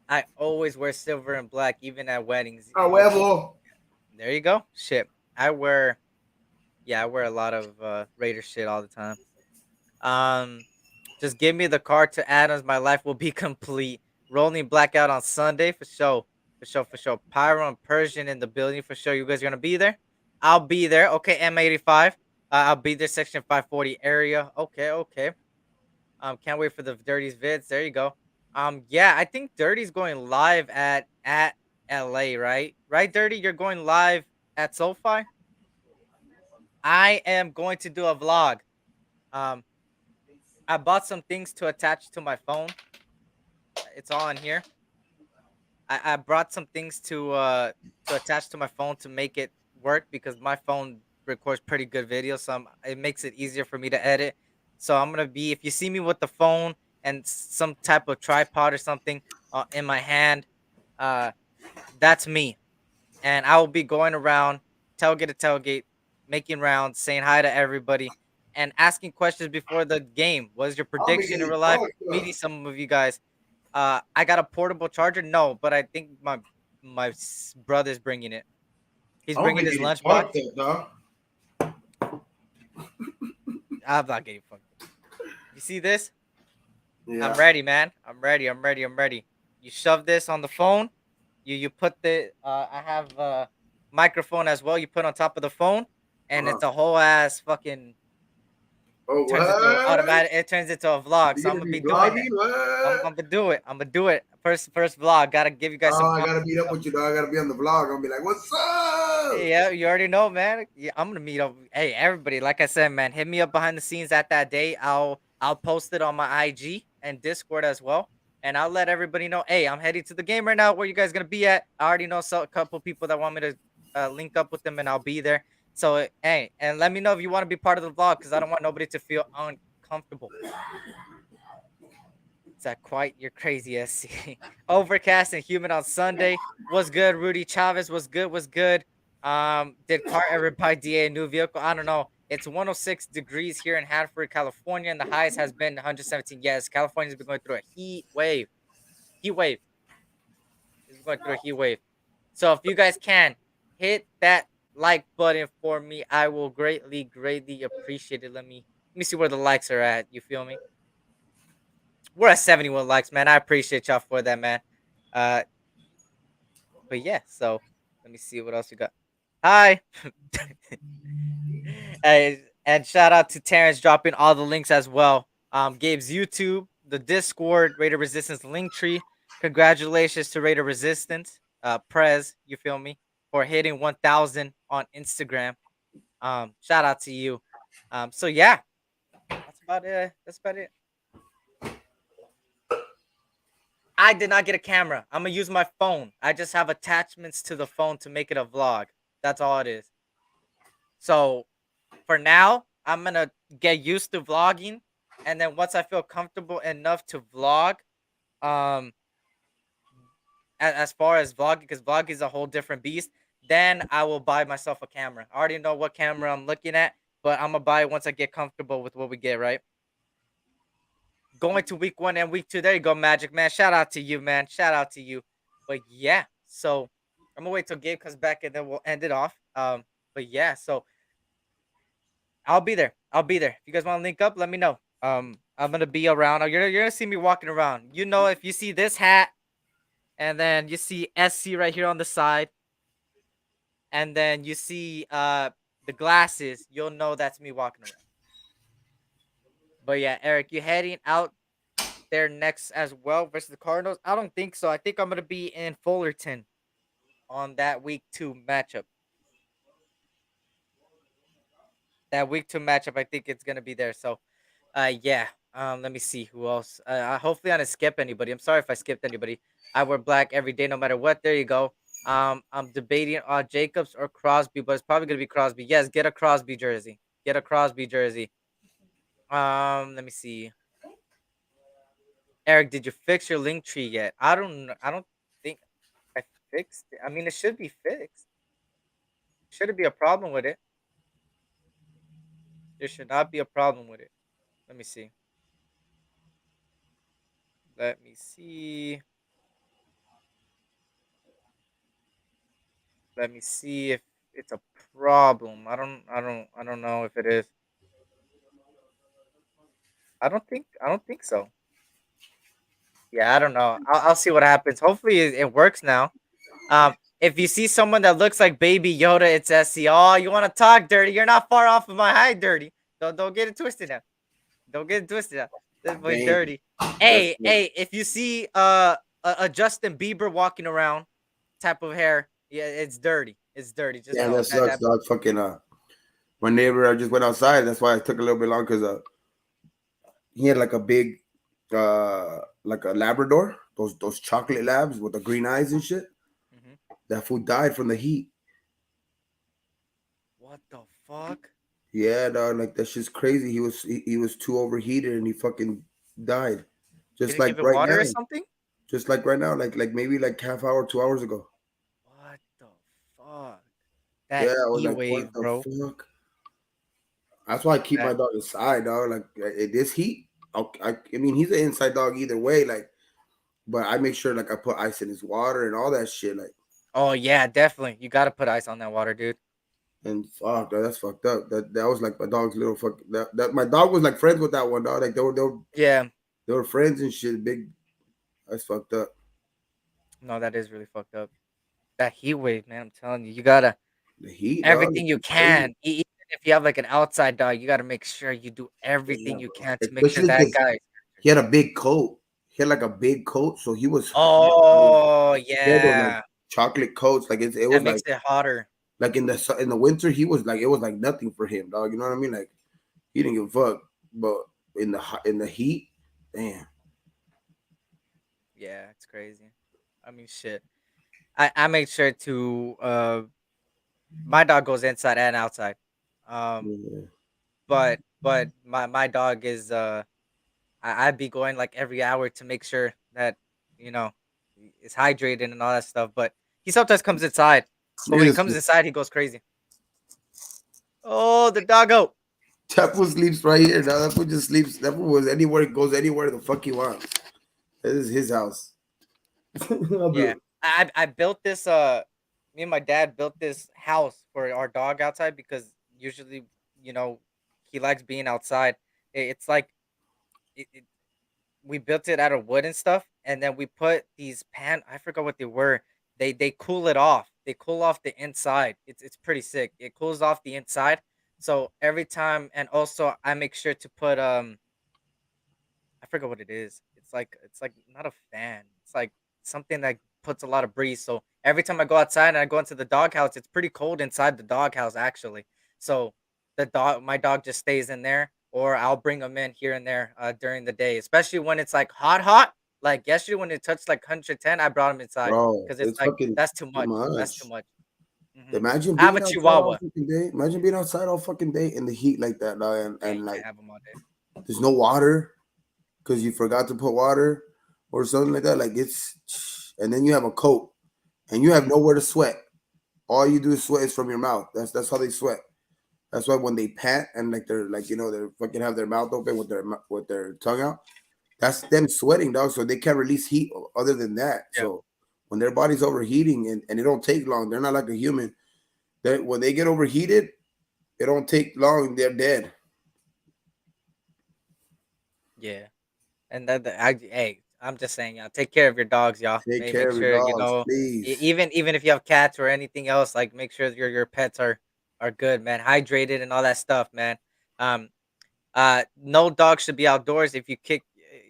I always wear silver and black, even at weddings. A huevo. There you go. Shit. I wear a lot of Raider shit all the time. Um, just give me the card to Adams. My life will be complete. Rolling blackout on Sunday for sure. For sure, for sure. Pyro and Persian in the building for sure. You guys are gonna be there? I'll be there. Okay, M85. I'll be there, section 540 area. Okay, okay. Can't wait for the Dirty's vids. There you go. Yeah, I think Dirty's going live at LA, right? Right, Dirty? You're going live at SoFi? I am going to do a vlog. Um, I bought some things to attach to my phone. It's all in here. I brought some things to attach to my phone to make it work because my phone records pretty good videos, so it makes it easier for me to edit. So I'm gonna be if you see me with the phone and some type of tripod or something in my hand, uh, that's me, and I will be going around tailgate to tailgate, making rounds, saying hi to everybody, and asking questions before the game. What is your I'll be prediction in getting real life? fucked Meeting up. some of you guys. I got a portable charger. No, but I think my brother's bringing it. He's I'll bringing be his getting lunchbox. fucked up, dog. I'm not getting fucked. You see this? I'm Yeah. ready, man. I'm ready. I'm ready. I'm ready. You shove this on the phone. You put the I have a microphone as well. You put on top of the phone, and Uh-huh. it's a whole ass fucking Oh turns into what? automatic. It turns into a vlog. You So I'm gonna gonna be be doing it. vlogging? I'm What? gonna do it. I'm gonna do it. First vlog. Gotta give you guys Oh, some I gotta content. meet up with you, dog. I gotta be on the vlog. I'm gonna be like, "What's up?" Yeah, you already know, man. Yeah, I'm gonna meet up. Hey, everybody, like I said, man, hit me up behind the scenes at that day. I'll post it on my IG and Discord as well, and I'll let everybody know. Hey, I'm heading to the game right now. Where you guys gonna be at? I already know a couple people that want me to link up with them, and I'll be there. So hey, and let me know if you want to be part of the vlog because I don't want nobody to feel uncomfortable. Is that quite you're crazy, SC? Overcast and humid on Sunday. Was good. Rudy Chavez was good. Was good. Did Car ever buy DA a new vehicle? I don't know. It's 106 degrees here in Hanford, California, and the highest has been 117. Yes, California's been going through a heat wave. Heat wave. It's been going through a heat wave. So if you guys can hit that like button for me, I will greatly, greatly appreciate it. Let me Let me see where the likes are at. You feel me? We're at 71 likes, man. I appreciate y'all for that, man. Uh, but yeah. So let me see what else you got. Hi. And shout out to Terrence dropping all the links as well. Gabe's YouTube, the Discord, Raider Resistance link tree. Congratulations to Raider Resistance, Prez. You feel me, for hitting 1,000 on Instagram. Shout out to you. So yeah, that's about it. That's about it. I did not get a camera. I'm gonna use my phone. I just have attachments to the phone to make it a vlog. That's all it is. So for now, I'm gonna get used to vlogging, and then once I feel comfortable enough to vlog, um, as far as vlogging, because vlog is a whole different beast, then I will buy myself a camera. I already know what camera I'm looking at, but I'm gonna buy it once I get comfortable with what we get. Right, going to week 1 and week 2. There you go, Magic Man. Shout out to you, man. Shout out to you. But yeah, so I'm gonna wait till Gabe comes back and then we'll end it off. But yeah, so I'll be there. I'll be there. If you guys want to link up, let me know. I'm gonna be around. You're gonna see me walking around. You know, if you see this hat, and then you see SC right here on the side, and then you see the glasses, you'll know that's me walking around. But yeah, Eric, you heading out there next as well versus the Cardinals? I don't think so. I think I'm gonna be in Fullerton on that week 2 matchup. That week 2 matchup, I think it's gonna be there. So yeah. Let me see who else. Hopefully I didn't skip anybody. I'm sorry if I skipped anybody. I wear black every day, no matter what. There you go. I'm debating on Jacobs or Crosby, but it's probably gonna be Crosby. Yes, get a Crosby jersey. Get a Crosby jersey. Let me see. Eric, did you fix your link tree yet? I don't think I fixed it. I mean, it should be fixed. Shouldn't be a problem with it. There should not be a problem with it. Let me see. Let me see. Let me see if it's a problem. I don't know if it is. I don't think so. Yeah, I don't know. I'll see what happens. Hopefully it works now. If you see someone that looks like Baby Yoda, it's SC. Oh, you want to talk dirty? You're not far off of my height, dirty. Don't get it twisted now. Don't get it twisted now. This boy Damn, dirty. that's Hey, if you see a Justin Bieber walking around type of hair, yeah, it's dirty. It's dirty. Just damn, know that sucks, that dog. Fucking my neighbor, I just went outside. That's why it took a little bit long because he had like a big like a Labrador, those chocolate labs with the green eyes and shit. Mhm. That fool died from the heat. What the fuck? Yeah, dog, like that shit's crazy. He was too overheated and he fucking died. You Just didn't like give it right water or now. something? Just like right now, like maybe like half hour, 2 hours ago. What the fuck? Yeah, That I was heat like, what wave, the bro. fuck? That's why I keep my That dog inside, dog. Like this heat, I mean, he's an inside dog either way. Like, but I make sure like I put ice in his water and all that shit. Like, Oh yeah, definitely. You gotta put ice on that water, dude. and fuck, dog, that's fucked up. That was like my dog's little fuck. That my dog was like friends with that one dog. Like Yeah. they were friends and shit. Big, that's fucked up. No, that is really fucked up. That heat wave, man. I'm telling you, you gotta The heat, dog, everything you it's crazy. can. Even if you have like an outside dog, you gotta make sure you do everything Yeah, you bro. can to make sure Especially that because guy. he had a big coat. He had like a big coat, so he was Oh he had those like yeah, chocolate coats. Like it that was makes it hotter. like in the winter he was like it was like nothing for him, dog. You know what I mean? Like he didn't give a fuck. But in the heat, damn. Yeah, it's crazy. I mean, shit. I make sure to my dog goes inside and outside. Um, Yeah. but my dog is I'd be going like every hour to make sure that you know is hydrated and all that stuff. But he sometimes comes inside. But when he Yes, comes inside, he goes crazy. Oh, the doggo. that fool sleeps right here. Dog. That fool just sleeps. That fool was anywhere, goes anywhere the fuck he wants. This is his house. I'll be Yeah, like, I built this. Me and my dad built this house for our dog outside because usually you know he likes being outside. It's like it, we built it out of wood and stuff, and then we put these pan. I forgot what they were. They cool it off. They cool off the inside. It's pretty sick. It cools off the inside. So every time, and also I make sure to put I forget what it is. It's like not a fan. It's like something that puts a lot of breeze. So every time I go outside and I go into the doghouse, it's pretty cold inside the doghouse actually. So my dog just stays in there, or I'll bring him in here and there during the day, especially when it's like hot. Like yesterday when it touched like 110, I brought him inside Bro, because it's it's like fucking that's too too much. That's too much. much. hmm Imagine I have being a outside all Chihuahua. fucking day. Imagine being outside all fucking day in the heat like that, dog, Yeah, you and can't like have him all day. there's no water because you forgot to put water or something like that. Like it's, and then you have a coat and you have hmm nowhere to sweat. All you do is sweat is from your mouth. That's how they sweat. That's why when they pant and like they're like they're fucking have their mouth open with their tongue out. That's them sweating, dog. So they can't release heat other than that. Yeah. So when their body's overheating and it don't take long, they're not like a human. That when they get overheated, it don't take long. They're dead. Yeah. And hey, I'm just saying, y'all, take care of your dogs, y'all. Take Make care make of your sure dogs, please, even if you have cats or anything else, like make sure your pets are good, man, hydrated and all that stuff, man. Um, no dog should be outdoors if you kick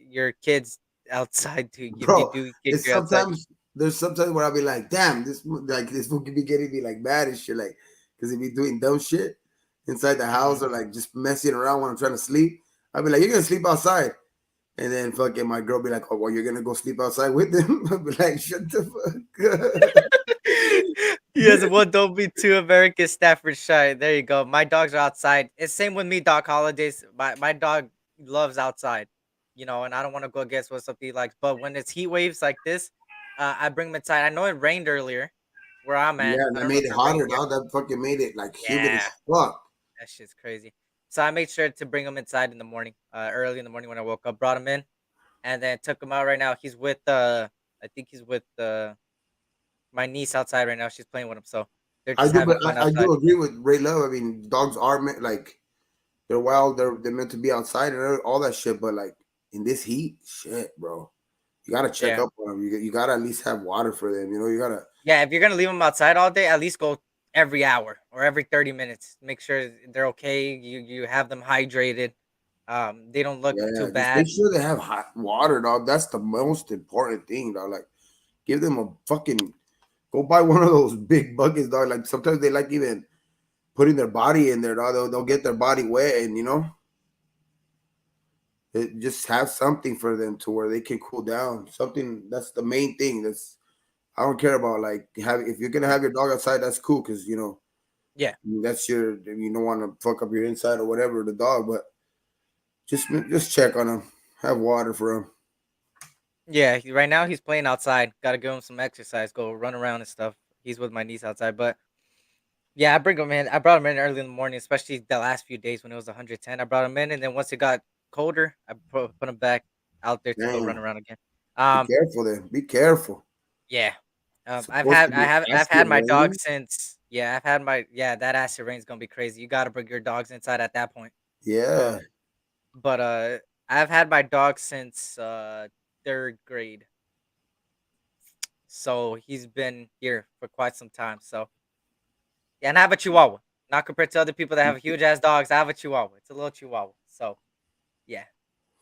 your kids outside. To if you bro. do kick It's you outside, sometimes there's sometimes where I'll be like, damn, this fool could be getting me like mad and shit, like because he be doing dumb shit inside the hmm house or like just messing around when I'm trying to sleep. I'll be like, you're gonna sleep outside. And then fucking my girl be like, "Oh, well, you're gonna go sleep outside with them?" I'll be like, "Shut the fuck he has one don't be too American Staffordshire. There you go. My dogs are outside. It's same with me, Doc Holidays. My dog loves outside, and I don't want to go against what something he likes. But when it's heat waves like this, I bring him inside. I know it rained earlier where I'm at. Yeah, and I that don't know made if it it rained hotter, here. dog. That fucking made it like humid Yeah, as fuck. that shit's crazy. So I made sure to bring him inside in the morning, early in the morning when I woke up. Brought him in, and then took him out. Right now, he's with I think he's with my niece outside right now. She's playing with him, so they're I just do, having but fun I outside. do agree with Ray Love. I mean, dogs are meant like they're wild. They're meant to be outside and all that shit. But like in this heat, shit, bro, you gotta check Yeah, up on them. You gotta at least have water for them. You gotta. yeah. If you're gonna leave them outside all day, at least go every hour or every 30 minutes. Make sure they're okay. You have them hydrated. They don't look too Yeah, just make bad. sure they have hot water, dog. That's the most important thing, dog. Like, give them a fucking go buy one of those big buckets, dog. Like sometimes they like even putting their body in there, dog. They'll get their body wet and just have something for them to where they can cool down. Something that's the main thing. That's I don't care about like having if you're gonna have your dog outside, that's cool because Yeah, that's you don't want to fuck up your inside or whatever the dog, but just check on them, have water for them. yeah. Right now he's playing outside. Got to give him some exercise. Go run around and stuff. He's with my niece outside, but yeah, I bring him in. I brought him in early in the morning, especially the last few days when it was 110. I brought him in, and then once it got colder, I put him back out there to go run Damn, around again. be Um, careful then. Be careful. yeah. It's supposed to be I've acid had my dog rain. since I've had my that acid rain's gonna be crazy. You got to bring your dogs inside at that point. Yeah. Um, but I've had my dog since third grade, so he's been here for quite some time. So yeah, and I have a Chihuahua. Not compared to other people that have huge ass dogs. I have a Chihuahua. It's a little Chihuahua. So yeah,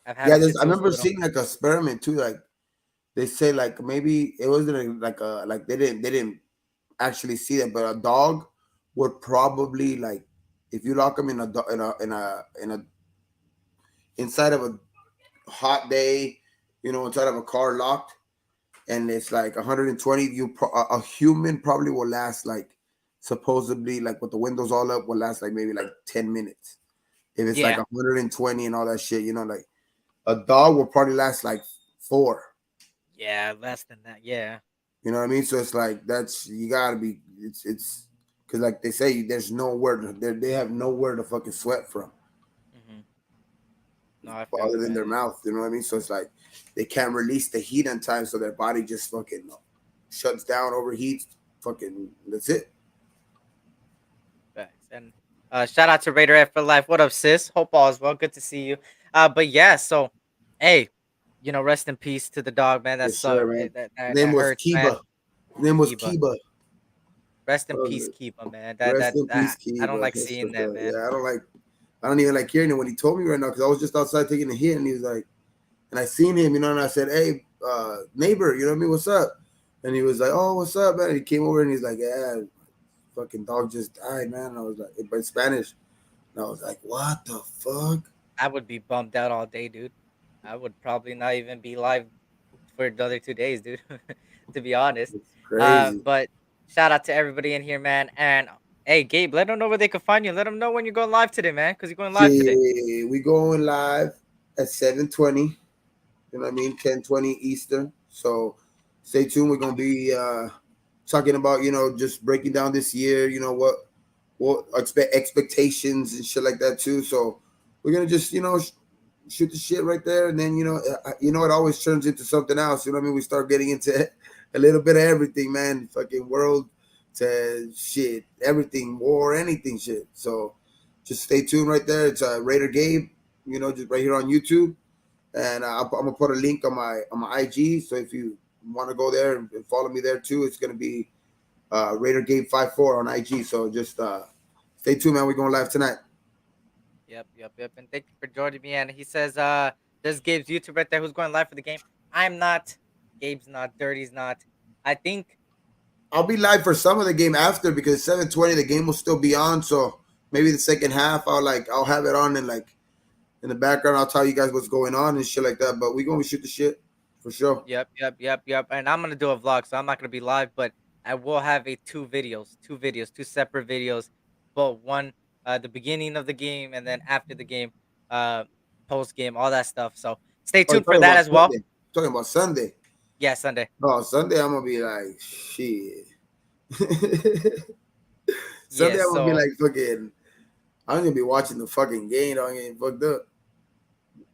I've had Yeah, him since I he was remember little. seeing like a experiment too. Like they say, like maybe it wasn't like they didn't actually see that, but a dog would probably like if you lock them in a inside of a hot day, inside of a car locked, and it's like 120. A human probably will last like supposedly like with the windows all up will last like maybe like 10 minutes. If it's like Yeah, 120 and all that shit, like a dog will probably last like 4. yeah, less than that. Yeah. You know what I mean? So it's like that's you gotta be. It's because like they say, there's nowhere they have nowhere to fucking sweat from hmm No, I feel other it, than man. their mouth. You know what I mean? So it's like they can't release the heat in time, so their body just fucking shuts down, overheats. Fucking that's it. Facts. And Shout out to Raider F for life. What up, sis? Hope all is well. Good to see you. But yeah, so hey, rest in peace to the dog, man. That Yes, sir, sucked. man. His That name was hurts, man. Kiba. His name was Kiba. Kiba. Rest in peace, Uh, Kiba, man. Rest in peace, I don't Kiba. like That's seeing what that, man. yeah, I don't like. I don't even like hearing it when he told me right now because I was just outside taking a hit and he was like, and I seen him, and I said, "Hey, neighbor, you know what I mean? What's up?" And he was like, "Oh, what's up, man?" And he came over and he's like, "Yeah, fucking dog just died, man." And I was like, but in Spanish, and I was like, "What the fuck?" I would be bummed out all day, dude. I would probably not even be live for another 2 days, dude. To be honest. It's crazy. But shout out to everybody in here, man. And hey, Gabe, let them know where they can find you. Let them know when you're going live today, man, because you're going live today. Shit, we going live at 7:20. You know what I mean? 10:20 Eastern. So stay tuned. We're gonna be talking about just breaking down this year. What expectations and shit like that too. So we're gonna just shoot the shit right there, and then it always turns into something else. You know what I mean? We start getting into a little bit of everything, man. Fucking world to shit, everything, war, anything, shit. So just stay tuned right there. It's Raider Gabe. Just right here on YouTube, and I'm gonna put a link on my IG. So if you want to go there and follow me there too, it's gonna be Raider Gabe 54 on IG. So just stay tuned, man. We're going live tonight. Yep. And thank you for joining me. And he says, there's Gabe's YouTube right there who's going live for the game. I'm not. Gabe's not. Dirty's not. I think. I'll be live for some of the game after because 7:20 the game will still be on. So maybe the second half I'll have it on and like in the background I'll tell you guys what's going on and shit like that. But we gonna shoot the shit for sure. Yep. And I'm gonna do a vlog, so I'm not gonna be live, but I will have two separate videos, but one the beginning of the game and then after the game, uh, post game, all that stuff. So stay Oh, you're tuned for talking that about as well. Sunday. Talking about Sunday. Yeah, Sunday. Oh, Sunday I'm gonna be like shit. Yeah, Sunday I'm gonna be so like fucking. I'm gonna be watching the fucking game. I'm getting fucked up.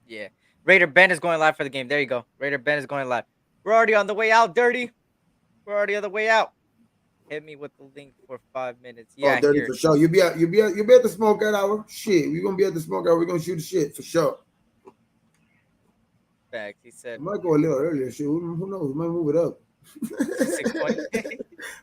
yeah, Raider Ben is going live for the game. There you go. Raider Ben is going live. We're already on the way out, Dirty. We're already on the way out. Hit me with the link for 5 minutes. Oh, Yeah, dirty here. for sure. You'll be at the smoke out hour. Shit, we gonna be at the smoke hour. We gonna shoot the shit for sure. Facts. He I said might go a little earlier. Shit, who knows? We might move it up. 6:20.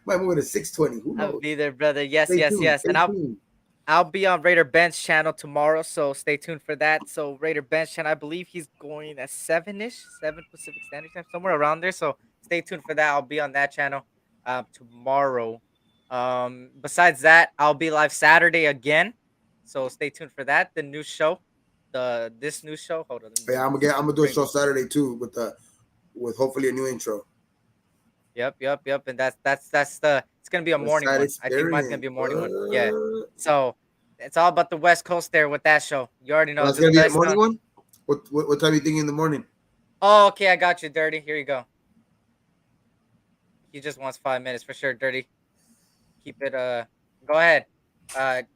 Might move it to 6:20. Who I'll knows? be there, brother. Yes, Stay yes, tuned. yes. Stay And tuned. I'll be on Raider Ben's channel tomorrow, so stay tuned for that. So Raider Ben's channel, I believe he's going at 7-ish, 7 Pacific Standard Time, somewhere around there. So stay tuned for that. I'll be on that channel tomorrow. Besides that, I'll be live Saturday again. So stay tuned for that. The new show. This new show. Hold on, let me Yeah, get this I'm gonna do a screen. show Saturday too with hopefully a new intro. Yep. And that's the it's gonna be a West morning Side one. I think mine's gonna Experience. be a morning one. Yeah. What? So it's all about the West Coast there with that show. You already know. That's Do the gonna be the best morning on. one. What time you think in the morning? Oh, okay, I got you, Dirty. Here you go. He just wants 5 minutes for sure, Dirty. Keep it. Go ahead. Uh, hit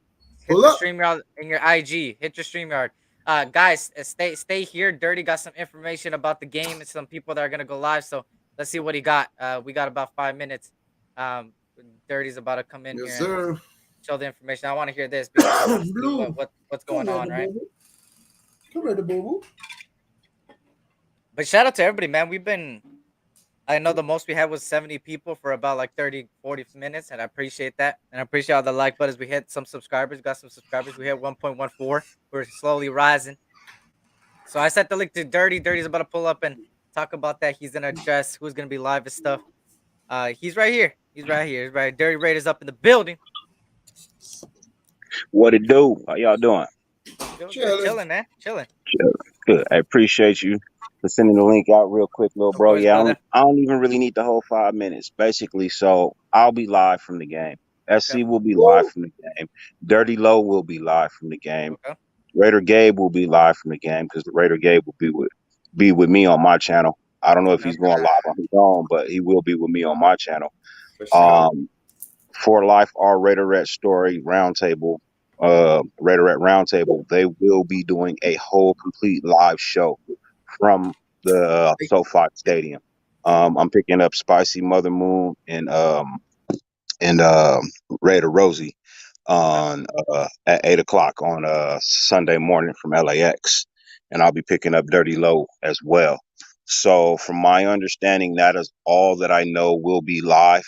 Pull the up. StreamYard in your IG. Hit your StreamYard. Guys, stay here. Dirty got some information about the game and some people that are gonna go live. So let's see what he got. We got about 5 minutes. Um, Dirty's about to come in Yes, here and sir. show the information. I want to hear this because I want to see Blue. what's Come going here, on, the right? boo. Come here, the boo. But shout out to everybody, man. I know the most we had was 70 people for about like 30, 40 minutes, and I appreciate that. And I appreciate all the like buttons. We hit some subscribers, got some subscribers. We hit 1.14. We're slowly rising. So I sent the link to Dirty. Dirty's about to pull up and talk about that. He's gonna address who's gonna be live and stuff. He's right here. He's right. Dirty Raiders up in the building. What it do? How y'all doing? Good, Chilling. chilling, man, chilling. Good. Good. I appreciate you for sending the link out real quick, little Of bro. course, Yeah, brother. I don't even really need the whole 5 minutes, basically. So I'll be live from the game. Okay, SC will be live Woo. from the game. Dirty Low will be live from the game. okay, Raider Gabe will be live from the game because the Raider Gabe will be with me on my channel. I don't know if okay. he's going live on his own, but he will be with me on my channel. For sure. Um, for Life, our Raiderette Story Roundtable, Raiderette Roundtable, they will be doing a whole complete live show from the SoFi Stadium. I'm picking up Spicy Mother Moon and Raider Rosie. Okay. on at 8 o'clock on Sunday morning from LAX, and I'll be picking up Dirty Low as well. So, from my understanding, that is all that I know will be live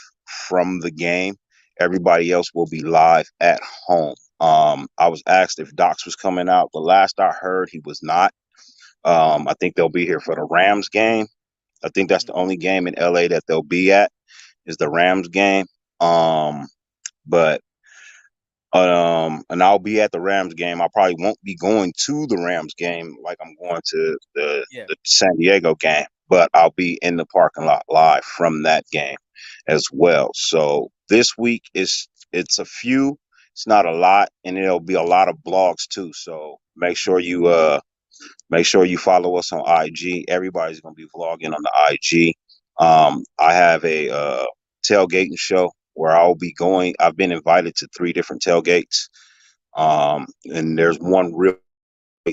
from the game. Everybody else will be live at home. I was asked if Docs was coming out. The last I heard, he was not. I think they'll be here for the Rams game. I think that's the Mhm. only game in LA that they'll be at is the Rams game. But and I'll be at the Rams game. I probably won't be going to the Rams game like I'm going to Yeah. the San Diego game, but I'll be in the parking lot live from that game as well. So this week it's a few, it's not a lot, and it'll be a lot of blogs too. So make sure you follow us on IG. Everybody's gonna be vlogging on the IG. I have a tailgating show where I'll be going. I've been invited to 3 different tailgates. And there's one real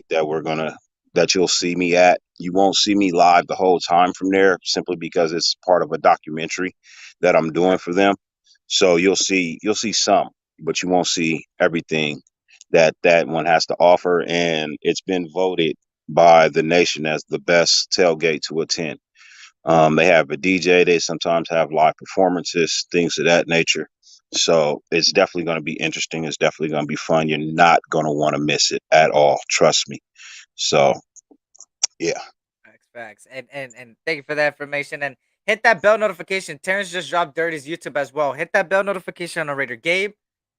that we're gonna that you'll see me at. You won't see me live the whole time from there simply because it's part of a documentary that I'm Okay. doing for them. So you'll see some, but you won't see everything that one has to offer. And it's been voted by the nation as the best tailgate to attend. They have a DJ. They sometimes have live performances, things of that nature. So it's definitely going to be interesting. It's definitely going to be fun. You're not going to want to miss it at all. Trust me. So yeah. Facts, facts. And thank you for that information. And hit that bell notification. Terrence just dropped Dirty's YouTube as well. Hit that bell notification on Raider Gabe,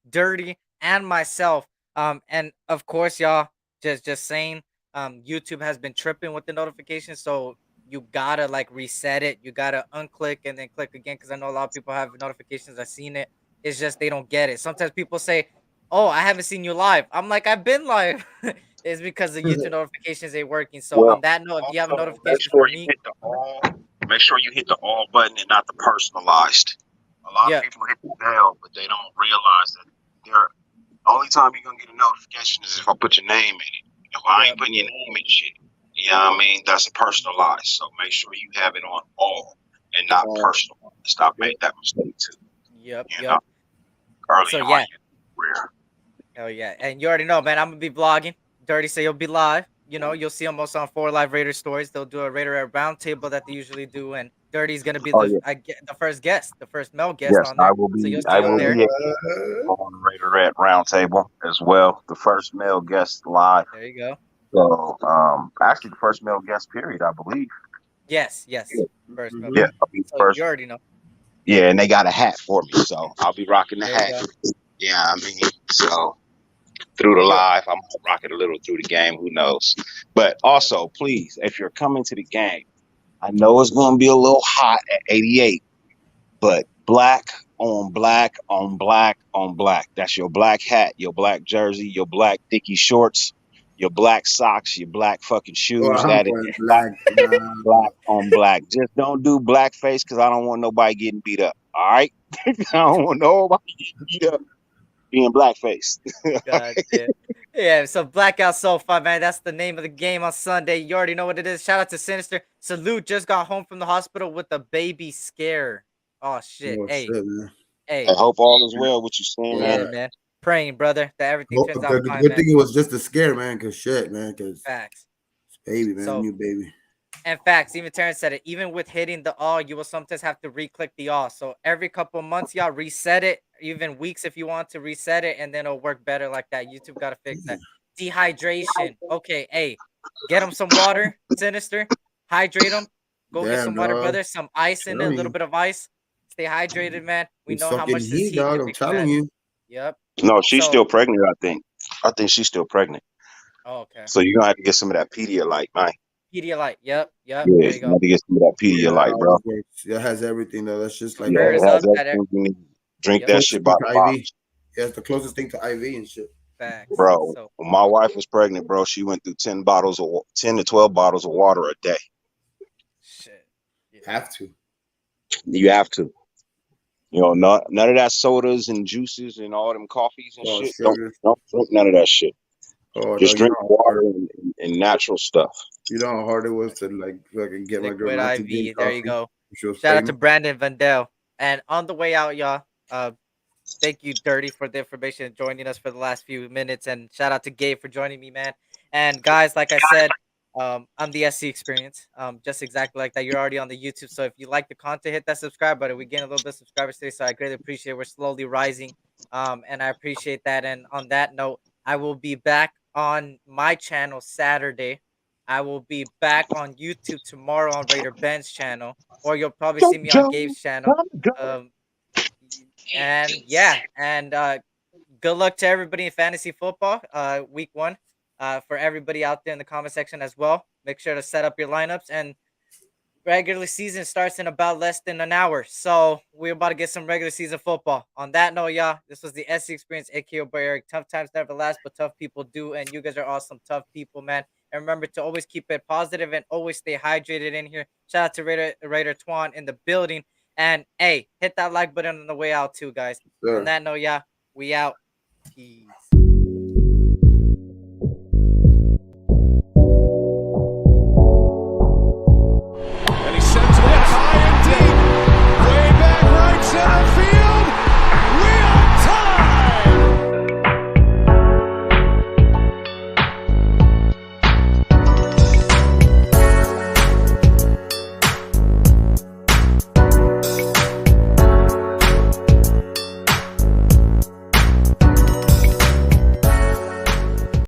Dirty, and myself. And of course, y'all, just saying, YouTube has been tripping with the notifications, so you gotta like reset it. You gotta unclick and then click again because I know a lot of people have notifications. I've seen it. It's just they don't get it. Sometimes people say, "Oh, I haven't seen you live." I'm like, "I've been live." It's because the YouTube notifications ain't working. So Well, on that note, if you have a also make notification sure for you me, hit the all. Make sure you hit the all button and not the personalized. A lot of yeah, people hit the bell, but they don't realize that they're the only time you're gonna get a notification is if I put your name in it. If I yeah, ain't putting your name in shit, you know what I mean? That's a personalized. So make sure you have it on all and not personalized. Stop Yep. make that mistake too. yep, You know, yep. early So in my yeah, career. hell yeah. And you already know, man, I'm gonna be vlogging. Dirty say you'll be live. You know, you'll see them most on 4 Live Raider stories. They'll do a Raider at round table that they usually do, and Dirty's gonna be Oh yeah. the first guest, the first male guest Yes, on there. So you'll I see him will there. be on the Raider at Roundtable as well. The first male guest live. There you go. So actually the first male guest period, I believe. Yes, yes. Yeah, First male yeah, guest. I'll be the So you first. already know. Yeah, and they got a hat for me, so I'll be rocking the There you hat. go. Yeah, I mean, so through the You live, I might rock it a little through the game. Who knows? But yep. also, please, if you're coming to the game, I know it's going to be a little hot at 88, but black on black on black on black. That's your black hat, your black jersey, your black Dickie shorts, your black socks, your black fucking Oh, shoes. I'm That is going black, black. Nah. black on black. Just don't do blackface because I don't want nobody getting beat up. All right? I don't want nobody getting beat up being blackface. God damn. Yeah, so Blackout Sofa, man. That's the name of the game on Sunday. You already know what it is. Shout out to Sinister. Salute just got home from the hospital with a baby scare. Oh shit. Oh Hey, shit, man. I hey. hope all is well with you, Slim, man. Yeah, man. Praying, brother, that everything Hope turns out the fine, good man. thing it was just a scare, man. Cause shit, man. Cause Facts. baby, man, So new baby. and facts, even Terrence said it. Even with hitting the all, you will sometimes have to re-click the all. So every couple of months, y'all reset it. Even weeks if you want to reset it, and then it'll work better like that. YouTube got to fix that. Dehydration. Okay, hey, get them some water. Sinister, hydrate them. Go get Damn, some water, dog. brother. Some ice in it, a Telling little you, bit of ice. Stay hydrated, man. We it's know how fucking much this heat, heat dog. can I'm make you telling mad. you. Yep. No, she's So, still pregnant, I think. I think she's still pregnant. oh, okay. So you're gonna have to get some of that Pedialyte, man. Pedialyte. Yep, yep. Yeah, There you you go. have to get some of that Yeah, that Pedialyte, bro. always works. It has everything though. That's just like Yeah, it Prayers has up. everything you need. Drink Yep. that closest shit by thing the to bottle. IV. Yeah, it's the closest thing to IV and shit. Facts. Bro, So when my wife was pregnant, bro, she went through 10 to 12 bottles of water a day. shit. Yeah. Have to. You have to. You know, none of that sodas and juices and all them coffees and Oh, shit. sugar. Don't drink none of that shit. Oh, Just dog. drink water and natural stuff. You know how hard it was to like fucking get my girl Liquid not to drink IV. There you coffee. go. She was Shout out to pregnant. Brandon Vandell. And on the way out, y'all, Thank you, Dirty, for the information and joining us for the last few minutes. And shout out to Gabe for joining me, man. And guys, like I said, I'm the SC Experience. Just exactly like that. You're already on the YouTube, so if you like the content, hit that subscribe button. We gain a little bit of subscribers today, so I greatly appreciate it. We're slowly rising, and I appreciate that. And on that note, I will be back on my channel Saturday. I will be back on YouTube tomorrow on Raider Ben's channel, or you'll probably Go, see me on Joe. Gabe's channel. Come, Joe. Um, and yeah, and good luck to everybody in fantasy football, week 1. For everybody out there in the comment section as well. Make sure to set up your lineups, and regular season starts in about less than an hour. So we're about to get some regular season football. On that note, y'all, this was the SC Experience, aka Eric. Tough times never last, but tough people do. And you guys are awesome, tough people, man. And remember to always keep it positive and always stay hydrated in here. Shout out to Raider Twan in the building. And hey, hit that like button on the way out too, guys. On Sure. that note, yeah, we out. Peace.